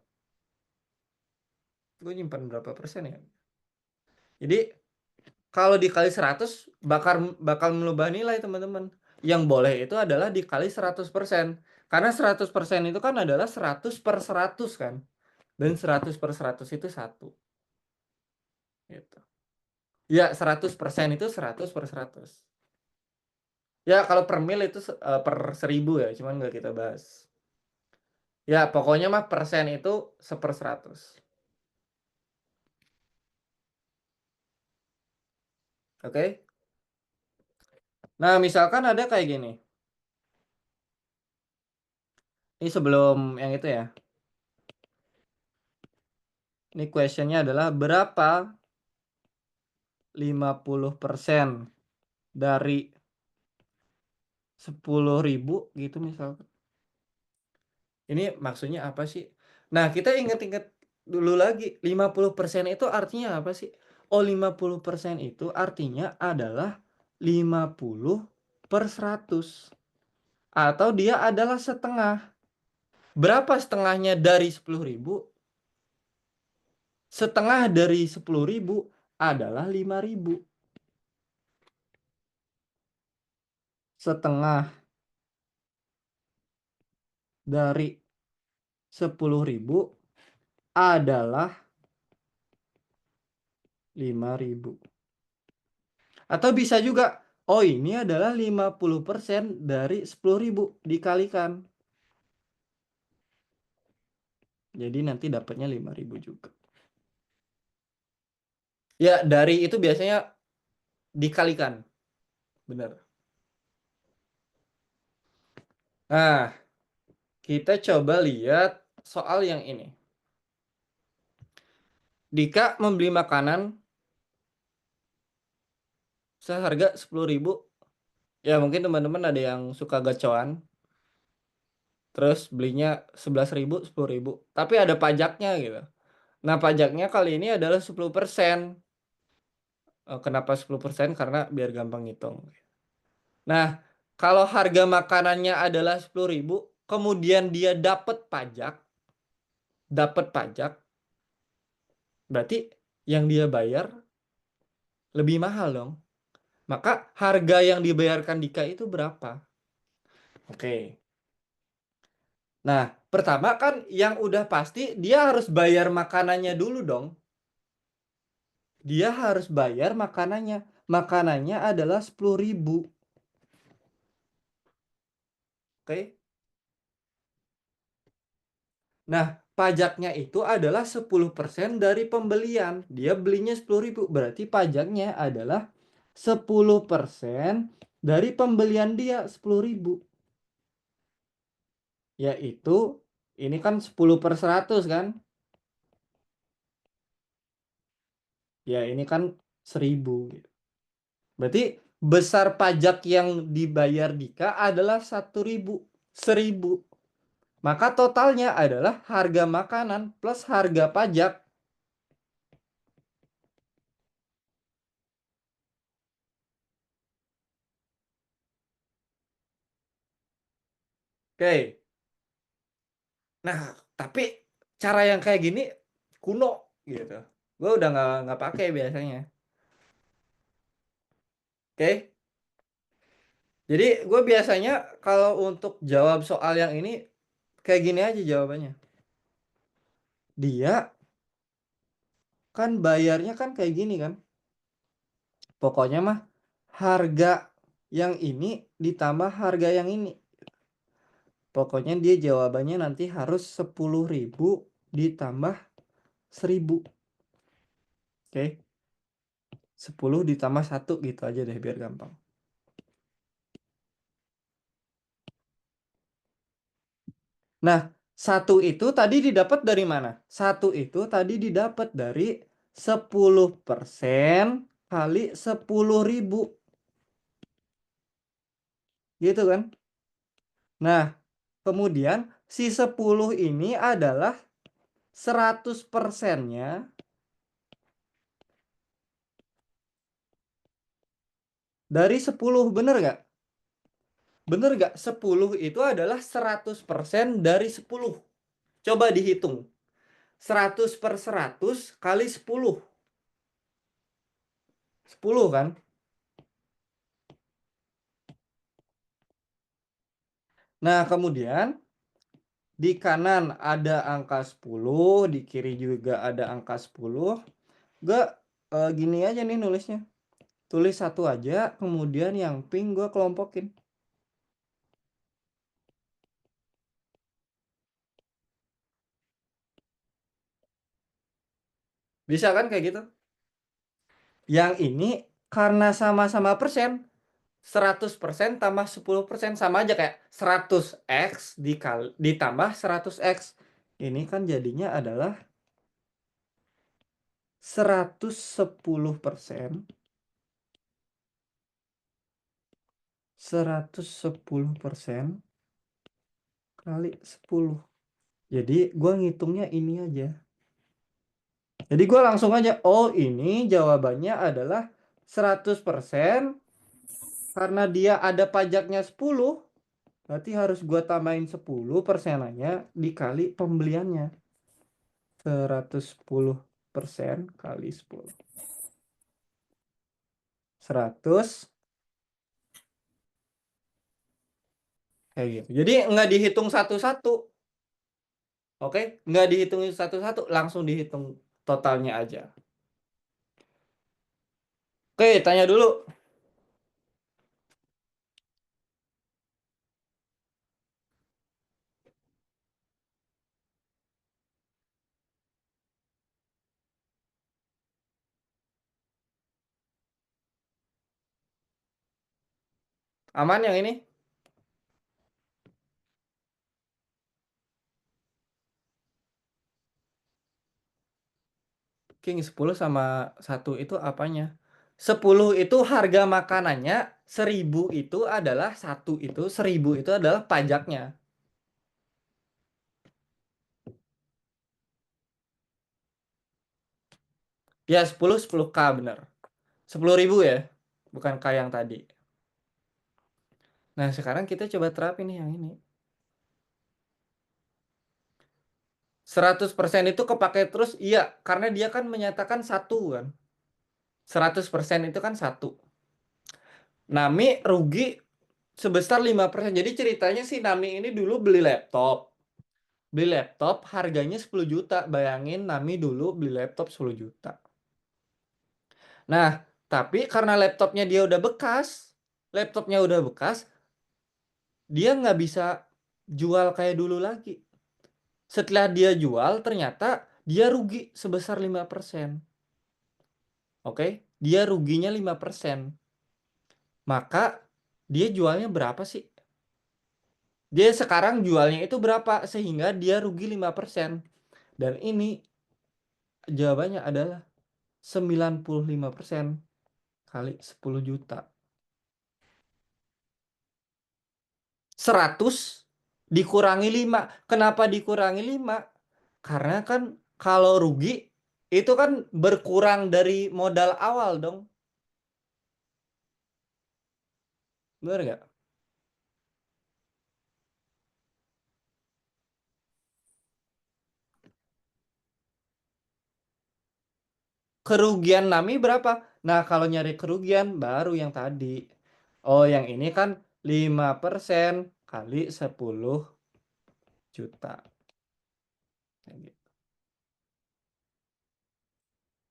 gue nyimpan berapa persen ya. Jadi kalau dikali 100 bakal merubah nilai teman-teman. Yang boleh itu adalah dikali 100%. Karena 100% itu kan adalah 100 per 100 kan. Dan 100 per 100 itu 1. Gitu. Ya 100% itu 100 per 100. Ya kalau per mil itu per 1000 ya. Cuman nggak kita bahas. Ya pokoknya mah persen itu 1/100. Oke. Nah misalkan ada kayak gini. Ini sebelum yang itu ya. Ini questionnya adalah berapa 50% dari 10.000 gitu misalkan. Ini maksudnya apa sih? Nah, kita ingat-ingat dulu lagi. 50% itu artinya apa sih? Oh, 50% itu artinya adalah 50 per 100. Atau dia adalah setengah. Berapa setengahnya dari 10.000? Setengah dari 10.000 adalah 5.000. Setengah dari 10.000 adalah 5.000. Atau bisa juga, oh ini adalah 50% dari 10.000 dikalikan. Jadi nanti dapatnya 5.000 juga. Ya, dari itu biasanya dikalikan. Benar. Nah, kita coba lihat soal yang ini. Dika membeli makanan seharga 10.000. Ya, mungkin teman-teman ada yang suka gacoan. Terus belinya 11.000, 10.000. Tapi ada pajaknya gitu. Nah, pajaknya kali ini adalah 10%. Kenapa 10%? Karena biar gampang ngitung. Nah, kalau harga makanannya adalah 10.000, kemudian dia dapat pajak, berarti yang dia bayar lebih mahal dong. Maka harga yang dibayarkan Dika itu berapa? Oke. Nah, pertama kan yang udah pasti dia harus bayar makanannya dulu dong. Dia harus bayar makanannya. Makanannya adalah 10.000. Oke. Nah, pajaknya itu adalah 10% dari pembelian. Dia belinya 10.000. Berarti pajaknya adalah 10% dari pembelian dia 10.000. Yaitu, ini kan 10 per 100 kan? Ya, ini kan 1.000. Berarti besar pajak yang dibayar Dika adalah 1.000. 1.000. Maka totalnya adalah harga makanan plus harga pajak. Oke. Nah, tapi cara yang kayak gini kuno gitu. Gue udah nggak pakai biasanya. Oke. Jadi gue biasanya kalau untuk jawab soal yang ini kayak gini aja jawabannya. Dia kan bayarnya kan kayak gini kan. Pokoknya mah harga yang ini ditambah harga yang ini. Pokoknya dia jawabannya nanti harus 10.000 ditambah 1.000. Oke. 10 ditambah 1 gitu aja deh biar gampang. Nah, 1 itu tadi didapat dari mana? 1 itu tadi didapat dari 10% kali 10.000. Gitu kan? Nah, kemudian si 10 ini adalah 100%-nya dari 10, bener gak? Bener nggak? 10 itu adalah 100% dari 10. Coba dihitung. 100 per 100 kali 10. 10 kan? Nah, kemudian di kanan ada angka 10, di kiri juga ada angka 10. Gue gini aja nih nulisnya. Tulis satu aja, kemudian yang pink gue kelompokin. Bisa kan kayak gitu? Yang ini karena sama-sama persen, 100% tambah 10% sama aja kayak 100x ditambah 100x. Ini kan jadinya adalah 110%. 110% kali 10. Jadi gue ngitungnya ini aja. Jadi gue langsung aja, oh ini jawabannya adalah 100% karena dia ada pajaknya 10, berarti harus gue tambahin 10 persenannya dikali pembeliannya. 110% kali 10. 100 kayak gitu. Jadi nggak dihitung satu-satu. Oke, nggak dihitung satu-satu, langsung dihitung totalnya aja. Oke, tanya dulu. Aman yang ini? King 10 sama 1 itu apanya? 10 itu harga makanannya, 1000 itu adalah 1 itu, 1000 itu adalah pajaknya. Ya 10 K bener. 10.000 ya, bukan K yang tadi. Nah sekarang kita coba terapin nih yang ini. 100% itu kepake terus, iya, karena dia kan menyatakan 1 kan. 100% itu kan 1. Nami rugi sebesar 5%. Jadi ceritanya si Nami ini dulu beli laptop. Beli laptop harganya 10 juta. Bayangin Nami dulu beli laptop 10 juta. Nah, tapi karena laptopnya dia udah bekas, dia nggak bisa jual kayak dulu lagi. Setelah dia jual, ternyata dia rugi sebesar 5%. Oke, dia ruginya 5%. Maka dia jualnya berapa sih? Dia sekarang jualnya itu berapa sehingga dia rugi 5%. Dan ini jawabannya adalah 95% kali 10 juta. 100 dikurangi 5. Kenapa dikurangi 5? Karena kan kalau rugi itu kan berkurang dari modal awal dong. Bener nggak? Kerugian Nami berapa? Nah, kalau nyari kerugian baru yang tadi. Oh, yang ini kan 5% kali 10 juta.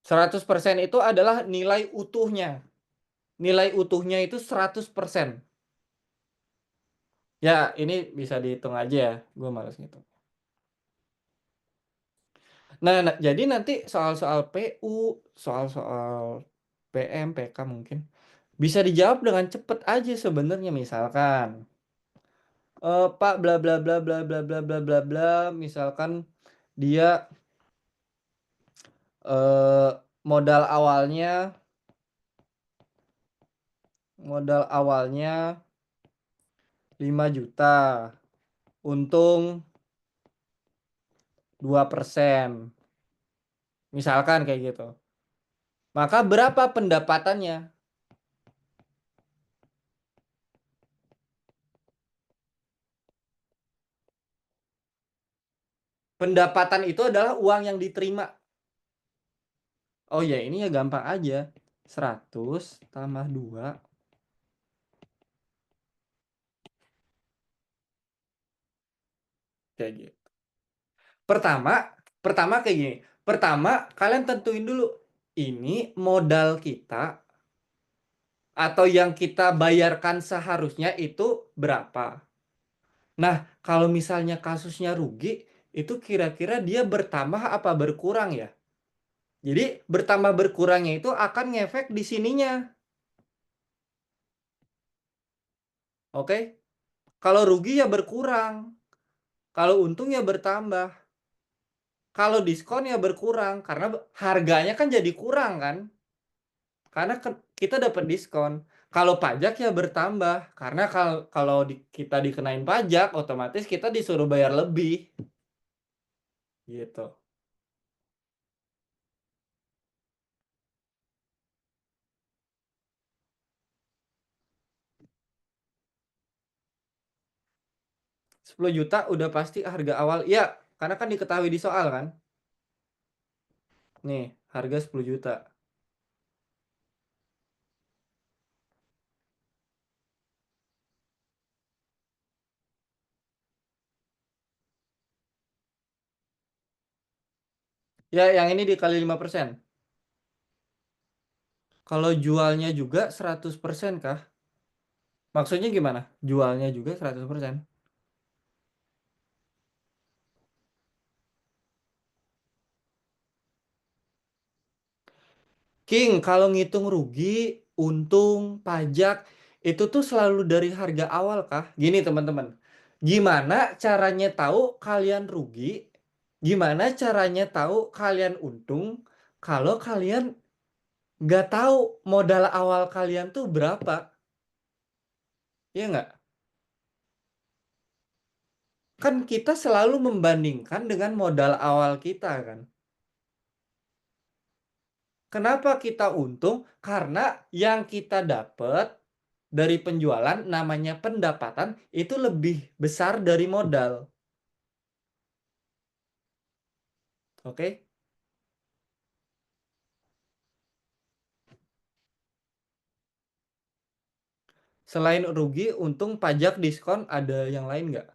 100% itu adalah nilai utuhnya. Nilai utuhnya itu 100%. Ya, ini bisa dihitung aja ya. Gue malas ngitung. Nah, jadi nanti soal-soal PU, soal-soal PM, PK mungkin bisa dijawab dengan cepet aja sebenarnya. Misalkan Pak bla bla bla bla bla bla bla bla bla, misalkan dia modal awalnya 5 juta, untung 2%. Misalkan kayak gitu. Maka berapa pendapatannya? Pendapatan itu adalah uang yang diterima. Oh ya, ini ya gampang aja. 100 tambah 2. Kayak gitu. Pertama kayak gini. Pertama, kalian tentuin dulu. Ini modal kita atau yang kita bayarkan seharusnya itu berapa. Nah, kalau misalnya kasusnya rugi, itu kira-kira dia bertambah apa berkurang ya? Jadi bertambah berkurangnya itu akan ngefek di sininya. Oke? Kalau rugi ya berkurang. Kalau untung ya bertambah. Kalau diskon ya berkurang karena harganya kan jadi kurang kan? Karena kita dapat diskon. Kalau pajak ya bertambah karena kalau kita dikenain pajak otomatis kita disuruh bayar lebih. Gitu. Rp10 juta udah pasti harga awal. Ya, karena kan diketahui di soal kan. Nih, harga 10 juta. Ya, yang ini dikali 5%. Kalau jualnya juga 100% kah? Maksudnya gimana? Jualnya juga 100%. King, kalau ngitung rugi, untung, pajak, itu tuh selalu dari harga awal kah? Gini teman-teman, gimana caranya tahu kalian rugi? Gimana caranya tahu kalian untung? Kalau kalian nggak tahu modal awal kalian tuh berapa? Iya nggak? Kan kita selalu membandingkan dengan modal awal kita kan. Kenapa kita untung? Karena yang kita dapat dari penjualan namanya pendapatan itu lebih besar dari modal. Oke? Selain rugi, untung, pajak, diskon, ada yang lain nggak?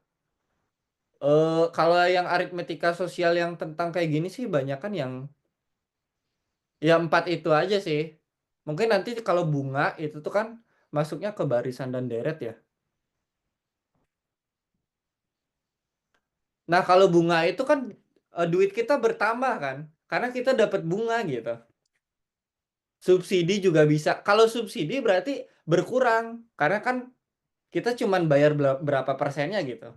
Kalau yang aritmetika sosial yang tentang kayak gini sih banyak kan yang ya 4 itu aja sih. Mungkin nanti kalau bunga itu tuh kan masuknya ke barisan dan deret ya. Nah, kalau bunga itu kan duit kita bertambah kan, karena kita dapat bunga gitu. Subsidi juga bisa. Kalau subsidi berarti berkurang, karena kan kita cuman bayar berapa persennya gitu.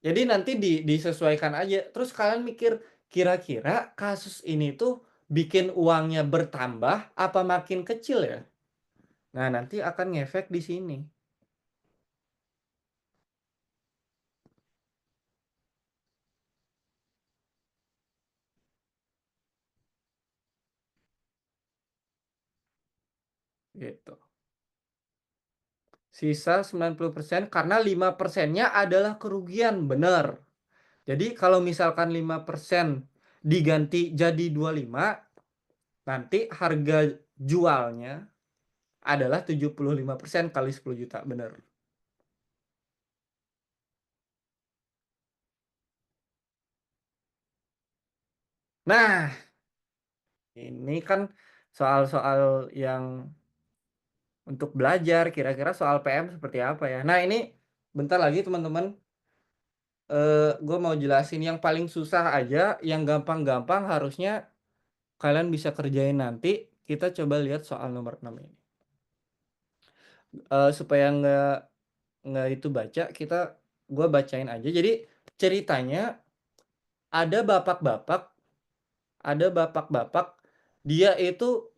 Jadi nanti disesuaikan aja. Terus kalian mikir, kira-kira kasus ini tuh bikin uangnya bertambah apa makin kecil ya? Nah, nanti akan ngefek di sini. Gitu. Sisa 90% karena 5%-nya adalah kerugian, bener. Jadi kalau misalkan 5% diganti jadi 25, nanti harga jualnya adalah 75% kali 10 juta, bener. Nah, ini kan soal-soal yang untuk belajar, kira-kira soal PM seperti apa ya. Nah, ini bentar lagi teman-teman, gue mau jelasin yang paling susah aja, yang gampang-gampang harusnya kalian bisa kerjain nanti. Kita coba lihat soal nomor 6 ini. Supaya nggak itu baca, gue bacain aja. Jadi ceritanya ada bapak-bapak, dia itu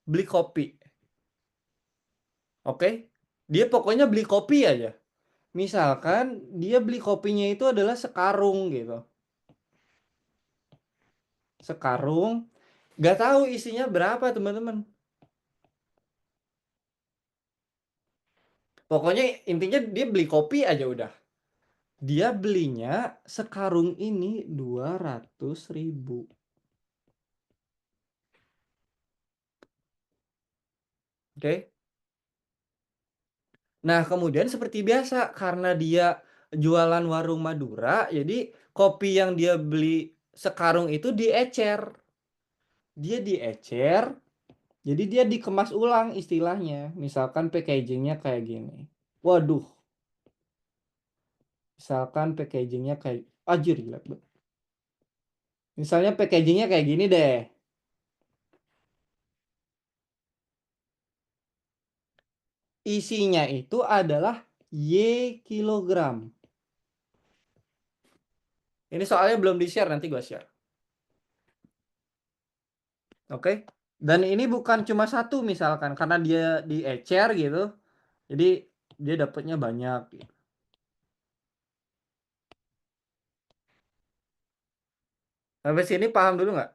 beli kopi. Oke? Dia pokoknya beli kopi aja. Misalkan dia beli kopinya itu adalah sekarung gitu. Sekarung, nggak tahu isinya berapa teman-teman. Pokoknya intinya dia beli kopi aja udah. Dia belinya sekarung ini 200.000. Oke. Nah, kemudian seperti biasa karena dia jualan warung Madura, jadi kopi yang dia beli sekarung itu diecer. Dia diecer, jadi dia dikemas ulang istilahnya. Misalkan packagingnya kayak gini. Waduh, misalkan packagingnya kayak anjir jelek banget. Misalnya packagingnya kayak gini deh. Isinya itu adalah Y kilogram. Ini soalnya belum di-share, nanti gue share. Oke. Dan ini bukan cuma satu misalkan, karena dia diecer gitu. Jadi dia dapatnya banyak. Sampai sini paham dulu nggak?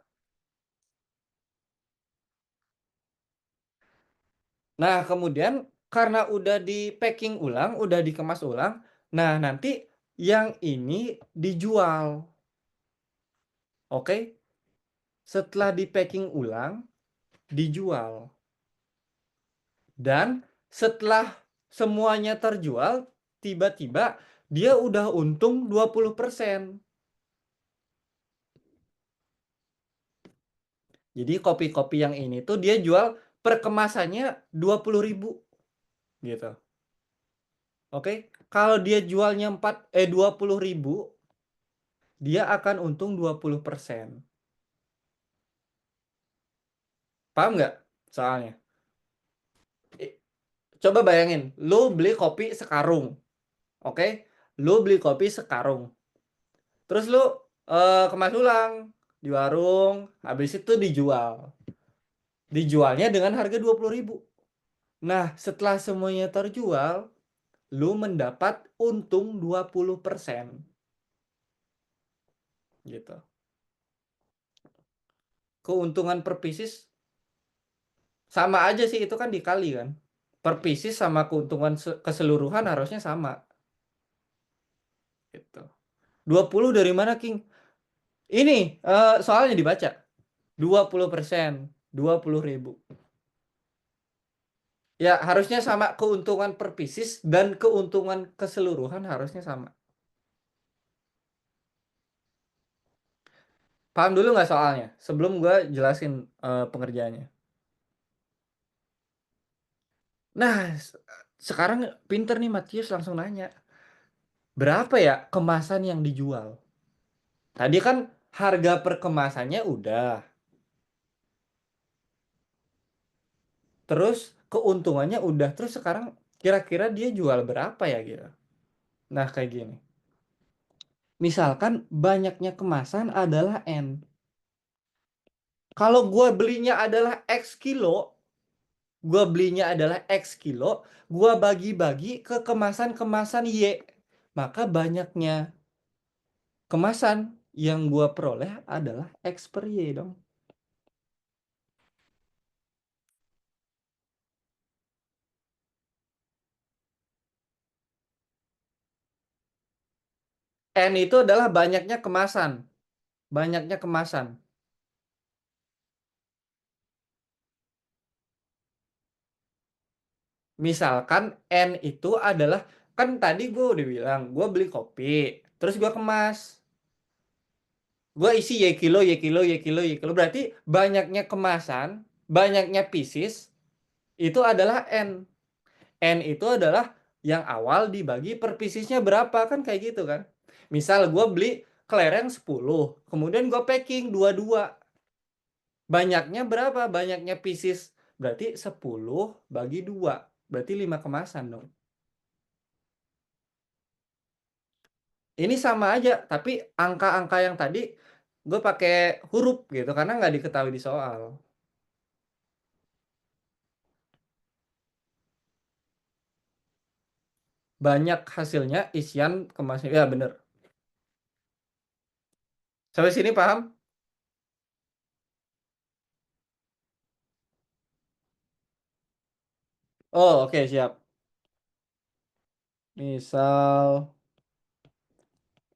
Nah, kemudian karena udah di packing ulang, udah dikemas ulang, nah nanti yang ini dijual. Oke? Setelah di packing ulang, dijual. Dan setelah semuanya terjual, tiba-tiba dia udah untung 20%. Jadi kopi-kopi yang ini tuh dia jual per kemasannya 20.000 gitu. Oke, kalau dia jualnya 20.000, dia akan untung 20%. Paham nggak soalnya? Coba bayangin, lu beli kopi sekarung. Oke, lu beli kopi sekarung. Terus lu kemas ulang di warung, habis itu dijual. Dijualnya dengan harga 20.000. Nah, setelah semuanya terjual, lu mendapat untung 20%. Gitu. Keuntungan per pieces sama aja sih, itu kan dikali kan. Per pieces sama keuntungan keseluruhan harusnya sama. Gitu. 20 dari mana, King? Ini soalnya dibaca. 20%, 20.000. Ya, harusnya sama keuntungan per pieces dan keuntungan keseluruhan harusnya sama. Paham dulu nggak soalnya? Sebelum gue jelasin pengerjaannya. Nah, sekarang pinter nih Matius langsung nanya. Berapa ya kemasan yang dijual? Tadi kan harga per kemasannya udah. Terus keuntungannya udah. Terus sekarang kira-kira dia jual berapa ya gitu. Nah, kayak gini. Misalkan banyaknya kemasan adalah N. Kalau gue belinya adalah X kilo, gue bagi-bagi ke kemasan-kemasan Y. Maka banyaknya kemasan yang gue peroleh adalah X per Y dong. N itu adalah banyaknya kemasan. Banyaknya kemasan. Misalkan N itu adalah, kan tadi gue udah bilang, gue beli kopi, terus gue kemas. Gue isi Y kilo, Y kilo, Y kilo, Y kilo. Berarti banyaknya kemasan, banyaknya pieces, itu adalah N. N itu adalah yang awal dibagi per piecesnya berapa, kan kayak gitu kan. Misal gue beli kelereng 10, kemudian gue packing 22. Banyaknya berapa? Banyaknya pieces. Berarti 10 bagi 2. Berarti 5 kemasan dong. Ini sama aja, tapi angka-angka yang tadi gue pakai huruf gitu, karena nggak diketahui di soal. Banyak hasilnya, isian kemasnya. Ya bener. Sampai sini paham? Oh oke, siap. Misal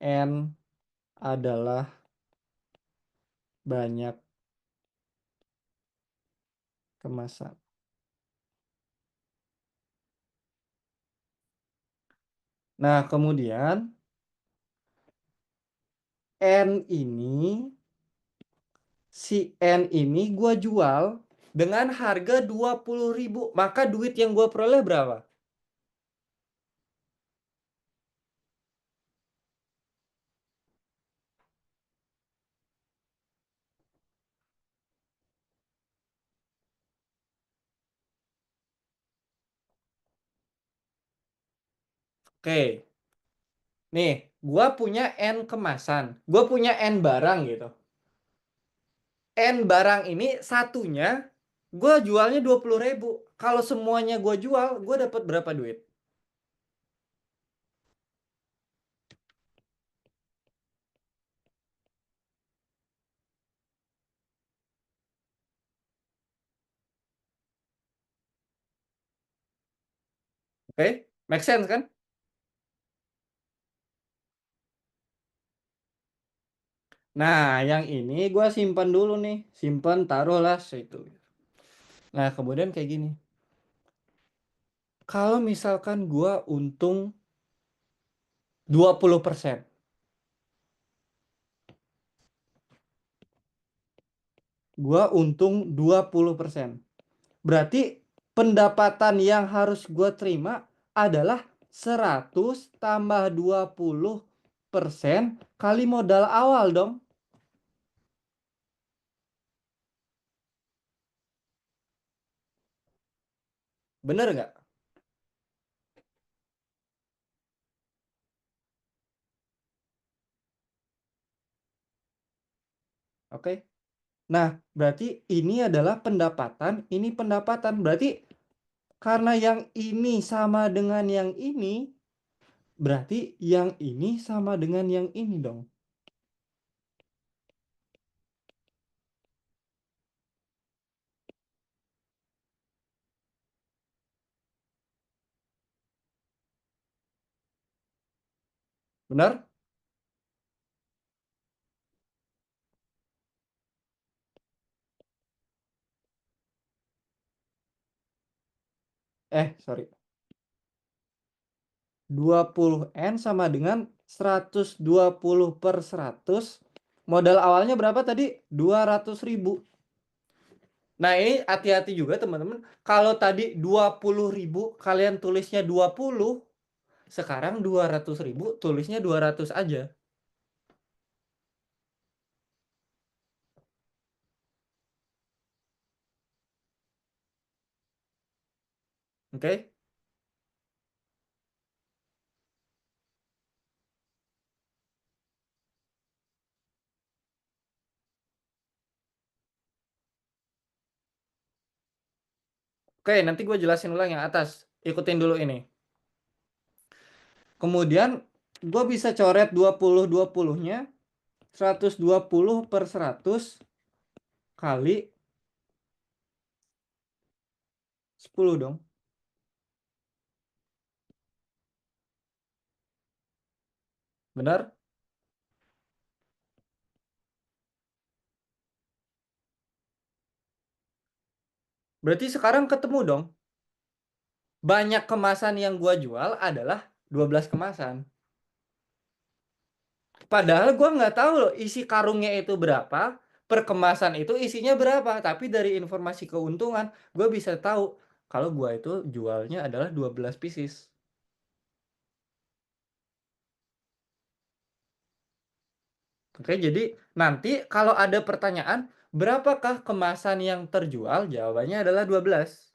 N adalah banyak kemasan. Nah, kemudian N ini, si N ini gue jual dengan harga 20.000. Maka duit yang gue peroleh berapa? Oke. Nih, gue punya N kemasan. Gue punya N barang gitu. N barang ini satunya gue jualnya 20.000. Kalau semuanya gue jual, gue dapat berapa duit? Oke, make sense kan? Nah, yang ini gue simpan dulu nih. Simpan, taruhlah situ. Nah, kemudian kayak gini. Kalau misalkan gue untung 20%. Gue untung 20%. Berarti pendapatan yang harus gue terima adalah 100 tambah 20% kali modal awal dong. Bener nggak? Oke. Nah, berarti ini adalah pendapatan, ini pendapatan. Berarti karena yang ini sama dengan yang ini, berarti yang ini sama dengan yang ini dong. Benar? Sorry. 20N sama dengan 120 per 100. Modal awalnya berapa tadi? 200.000. Nah, ini hati-hati juga teman-teman. Kalau tadi 20.000 kalian tulisnya 20, sekarang 200.000 tulisnya 200 aja. Oke? Oke, nanti gue jelasin ulang yang atas. Ikutin dulu ini. Kemudian gue bisa coret 20-20-nya. 120 per 100 kali 10 dong. Benar? Berarti sekarang ketemu dong. Banyak kemasan yang gua jual adalah 12 kemasan. Padahal gua nggak tahu loh isi karungnya itu berapa, per kemasan itu isinya berapa. Tapi dari informasi keuntungan, gua bisa tahu kalau gua itu jualnya adalah 12 pieces. Oke, jadi nanti kalau ada pertanyaan, berapakah kemasan yang terjual? Jawabannya adalah 12.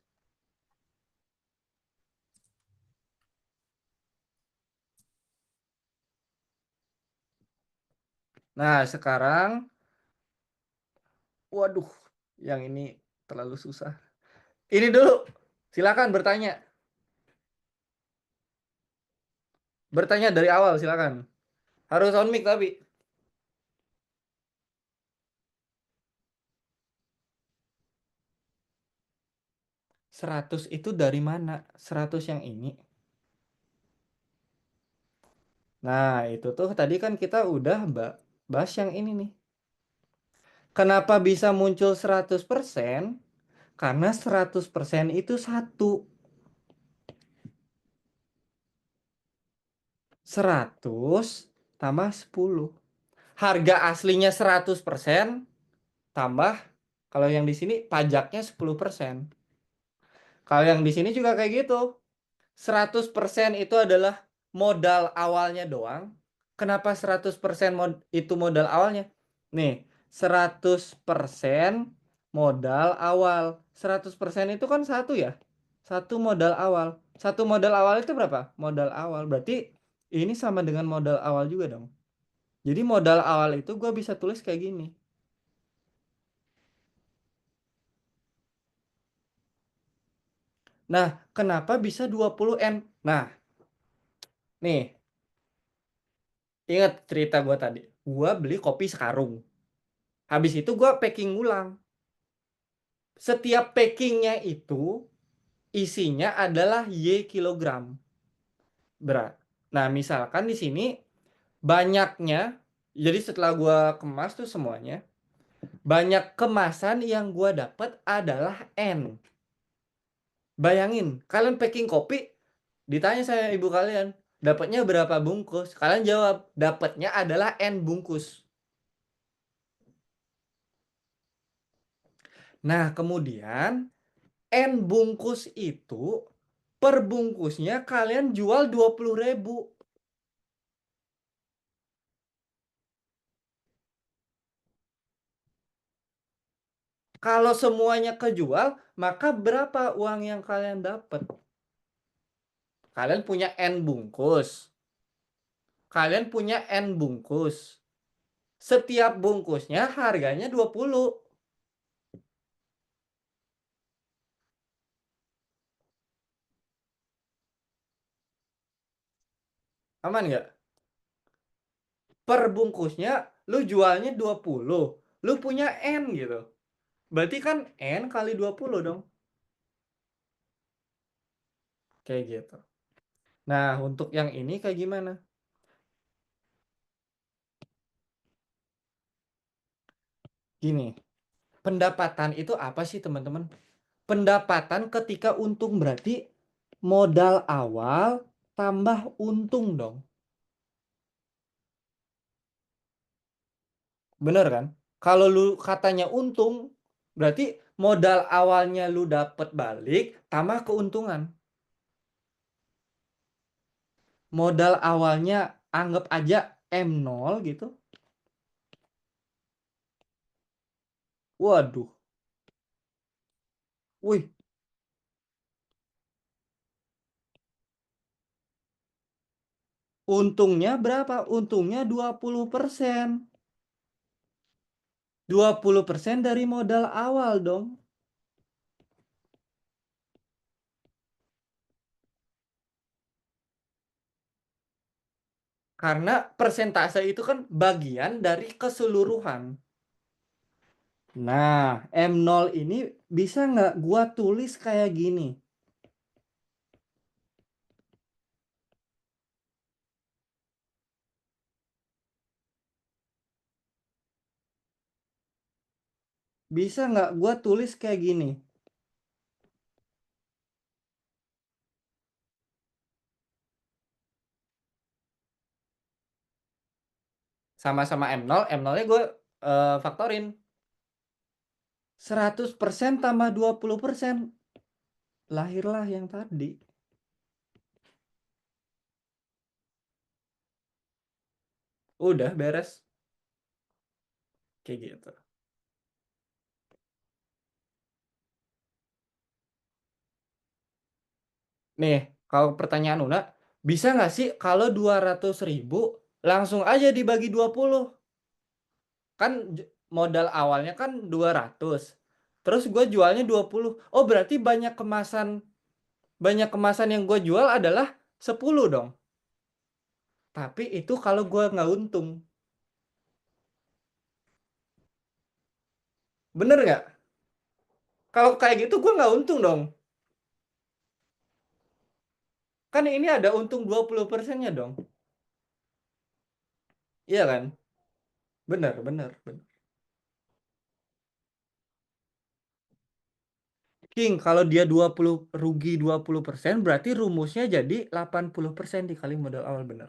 Nah, sekarang, waduh, yang ini terlalu susah. Ini dulu, silakan bertanya. Bertanya dari awal, silakan. Harus on mic tapi. 100 itu dari mana? 100 yang ini. Nah, itu tuh tadi kan kita udah bahas yang ini nih. Kenapa bisa muncul 100%? Karena 100% itu 1. 100 tambah 10. Harga aslinya 100% tambah, kalau yang di sini pajaknya 10%. Kalau yang di sini juga kayak gitu. 100% itu adalah modal awalnya doang. Kenapa 100% itu modal awalnya? Nih, 100% modal awal. 100% itu kan 1 ya. 1 modal awal. 1 modal awal itu berapa? Modal awal. Berarti ini sama dengan modal awal juga dong. Jadi modal awal itu gue bisa tulis kayak gini. Nah, kenapa bisa 20N? Nah, nih, ingat cerita gue tadi. Gue beli kopi sekarung. Habis itu gue packing ulang. Setiap packingnya itu isinya adalah Y kilogram berat. Nah, misalkan di sini banyaknya, jadi setelah gue kemas tuh semuanya, banyak kemasan yang gue dapat adalah N. Bayangin, kalian packing kopi, ditanya saya ibu kalian, dapatnya berapa bungkus? Kalian jawab, dapatnya adalah N bungkus. Nah, kemudian N bungkus itu per bungkusnya kalian jual 20.000. Kalau semuanya kejual, maka berapa uang yang kalian dapat? Kalian punya N bungkus. Kalian punya N bungkus. Setiap bungkusnya harganya 20. Aman nggak? Per bungkusnya lu jualnya 20. Lu punya N gitu. Berarti kan N kali 20 dong. Kayak gitu. Nah, untuk yang ini kayak gimana? Gini, pendapatan itu apa sih teman-teman? Pendapatan ketika untung berarti modal awal tambah untung dong. Bener kan? Kalau lu katanya untung, berarti modal awalnya lu dapet balik tambah keuntungan. Modal awalnya anggap aja M0 gitu. Waduh. Wih, untungnya berapa? Untungnya 20%. 20% dari modal awal dong. Karena persentase itu kan bagian dari keseluruhan. Nah, M0 ini bisa nggak gua tulis kayak gini? Bisa nggak gua tulis kayak gini? Sama-sama M0, M0-nya gue faktorin. 100% tambah 20%. Lahirlah yang tadi. Udah beres. Kayak gitu. Nih, kalau pertanyaan Una, bisa nggak sih kalau 200.000 langsung aja dibagi 20? Kan modal awalnya kan 200. Terus gue jualnya 20. Oh, berarti banyak kemasan yang gue jual adalah 10 dong. Tapi itu kalau gue nggak untung. Bener nggak? Kalau kayak gitu gue nggak untung dong. Kan ini ada untung 20%-nya dong. Iya kan? Benar, benar, benar. King, kalau dia 20 rugi 20%, berarti rumusnya jadi 80% dikali modal awal, benar.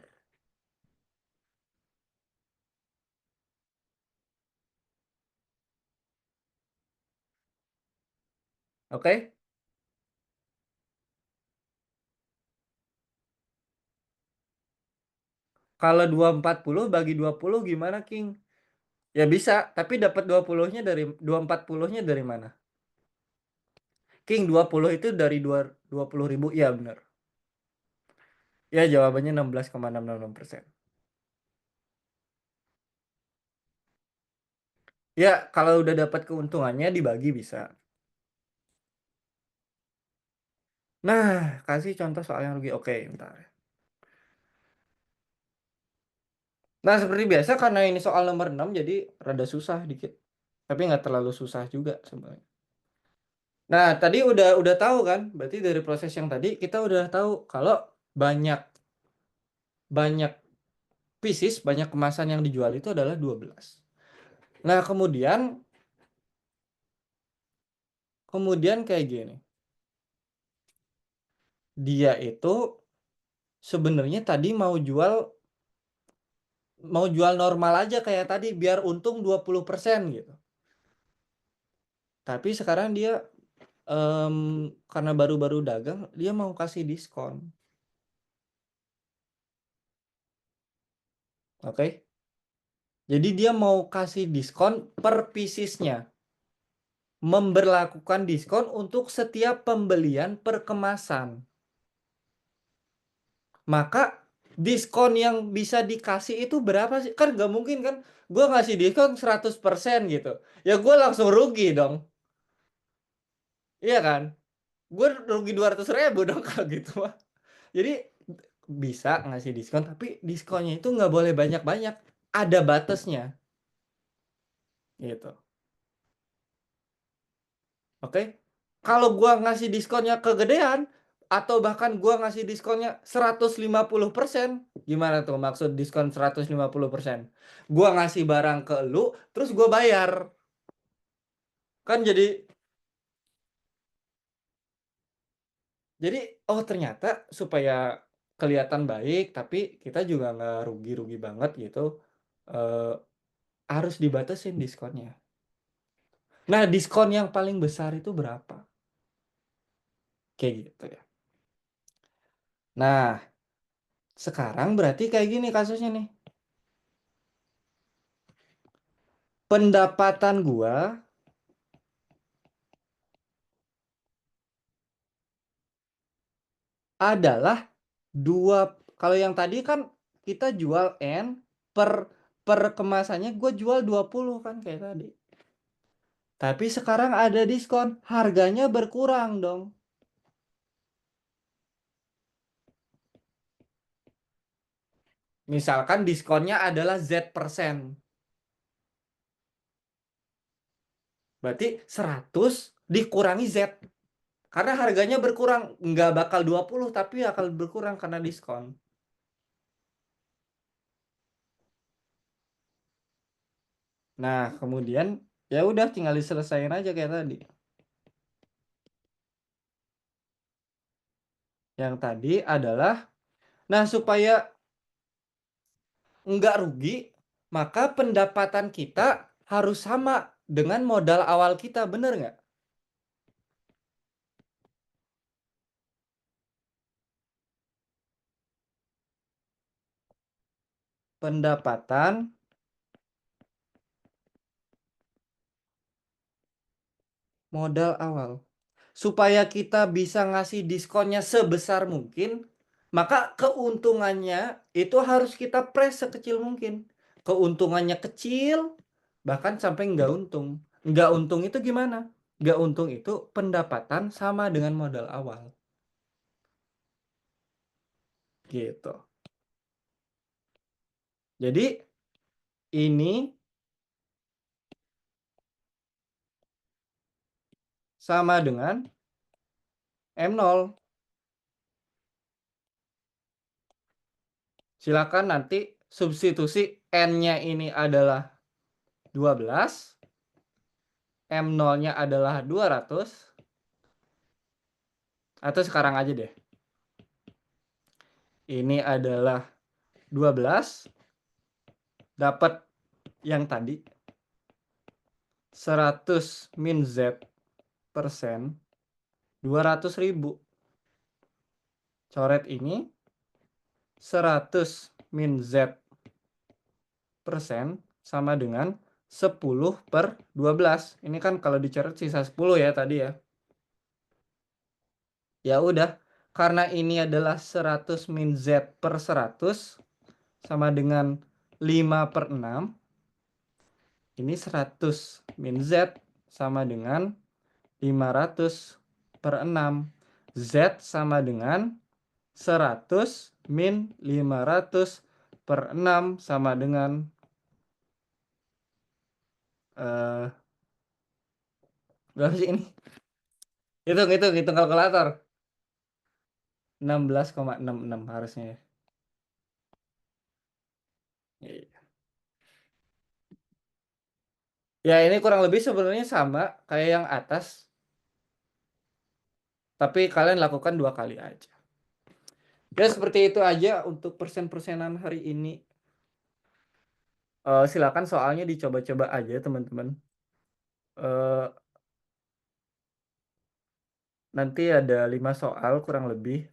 Oke? Kalau 240 bagi 20 gimana, King? Ya bisa, tapi dapat 20-nya dari 240-nya dari mana? King, 20 itu dari 20.000. Ya, benar. Ya, jawabannya 16,666%. Ya, kalau udah dapat keuntungannya dibagi bisa. Nah, kasih contoh soal yang rugi. Oke, bentar. Nah, seperti biasa karena ini soal nomor 6 jadi rada susah dikit. Tapi nggak terlalu susah juga sebenarnya. Nah, tadi udah tahu kan? Berarti dari proses yang tadi kita udah tahu kalau banyak banyak pieces, banyak kemasan yang dijual itu adalah 12. Nah, kemudian kayak gini. Dia itu sebenarnya tadi mau jual normal aja kayak tadi biar untung 20% gitu. Tapi sekarang dia karena baru-baru dagang, dia mau kasih diskon. Oke? Jadi dia mau kasih diskon per piecesnya. Memberlakukan diskon untuk setiap pembelian per kemasan. Maka diskon yang bisa dikasih itu berapa sih? Kan nggak mungkin kan gue ngasih diskon 100% gitu. Ya gue langsung rugi dong. Iya kan? Gue rugi 200.000 dong kalau gitu mah. Jadi bisa ngasih diskon, tapi diskonnya itu nggak boleh banyak-banyak. Ada batasnya. Gitu. Oke? Kalau gua ngasih diskonnya kegedean, atau bahkan gua ngasih diskonnya 150%, gimana tuh maksud diskon 150%? Gua ngasih barang ke lu, terus gua bayar. Kan jadi oh ternyata supaya kelihatan baik, tapi kita juga nggak rugi-rugi banget gitu, eh, harus dibatasin diskonnya. Nah, diskon yang paling besar itu berapa? Kayak gitu ya. Nah, sekarang berarti kayak gini kasusnya nih. Pendapatan gua adalah kalau yang tadi kan kita jual N per per kemasannya gue jual 20 kan kayak tadi. Tapi sekarang ada diskon, harganya berkurang dong. Misalkan diskonnya adalah Z%. Berarti 100 dikurangi Z. Karena harganya berkurang, nggak bakal 20 tapi akan berkurang karena diskon. Nah, kemudian ya udah tinggal diselesain aja kayak tadi. Yang tadi adalah, nah supaya nggak rugi, maka pendapatan kita harus sama dengan modal awal kita, bener nggak? Pendapatan modal awal. Supaya kita bisa ngasih diskonnya sebesar mungkin, maka keuntungannya itu harus kita press sekecil mungkin. Keuntungannya kecil, bahkan sampai nggak untung. Nggak untung itu gimana? Nggak untung itu pendapatan sama dengan modal awal. Gitu. Jadi ini sama dengan M0. Silakan nanti substitusi N-nya ini adalah 12, M0-nya adalah 200, atau sekarang aja deh. Ini adalah 12, dapat yang tadi, 100 min Z persen, 200.000. Coret ini, 100 min Z persen sama dengan 10/12. Ini kan kalau dicoret sisa 10 ya tadi ya. Ya udah, karena ini adalah 100 min Z per 100 sama dengan 5/6. Ini 100 min Z sama dengan 500/6. Z sama dengan 100 min 500/6 sama dengan berapa sih ini? Hitung kalkulator. 16,66 harusnya ya. Iya. Ya ini kurang lebih sebenarnya sama kayak yang atas. Tapi kalian lakukan 2 kali aja. Ya seperti itu aja untuk persen-persenan hari ini. Silakan soalnya dicoba-coba aja teman-teman. Nanti ada 5 soal kurang lebih.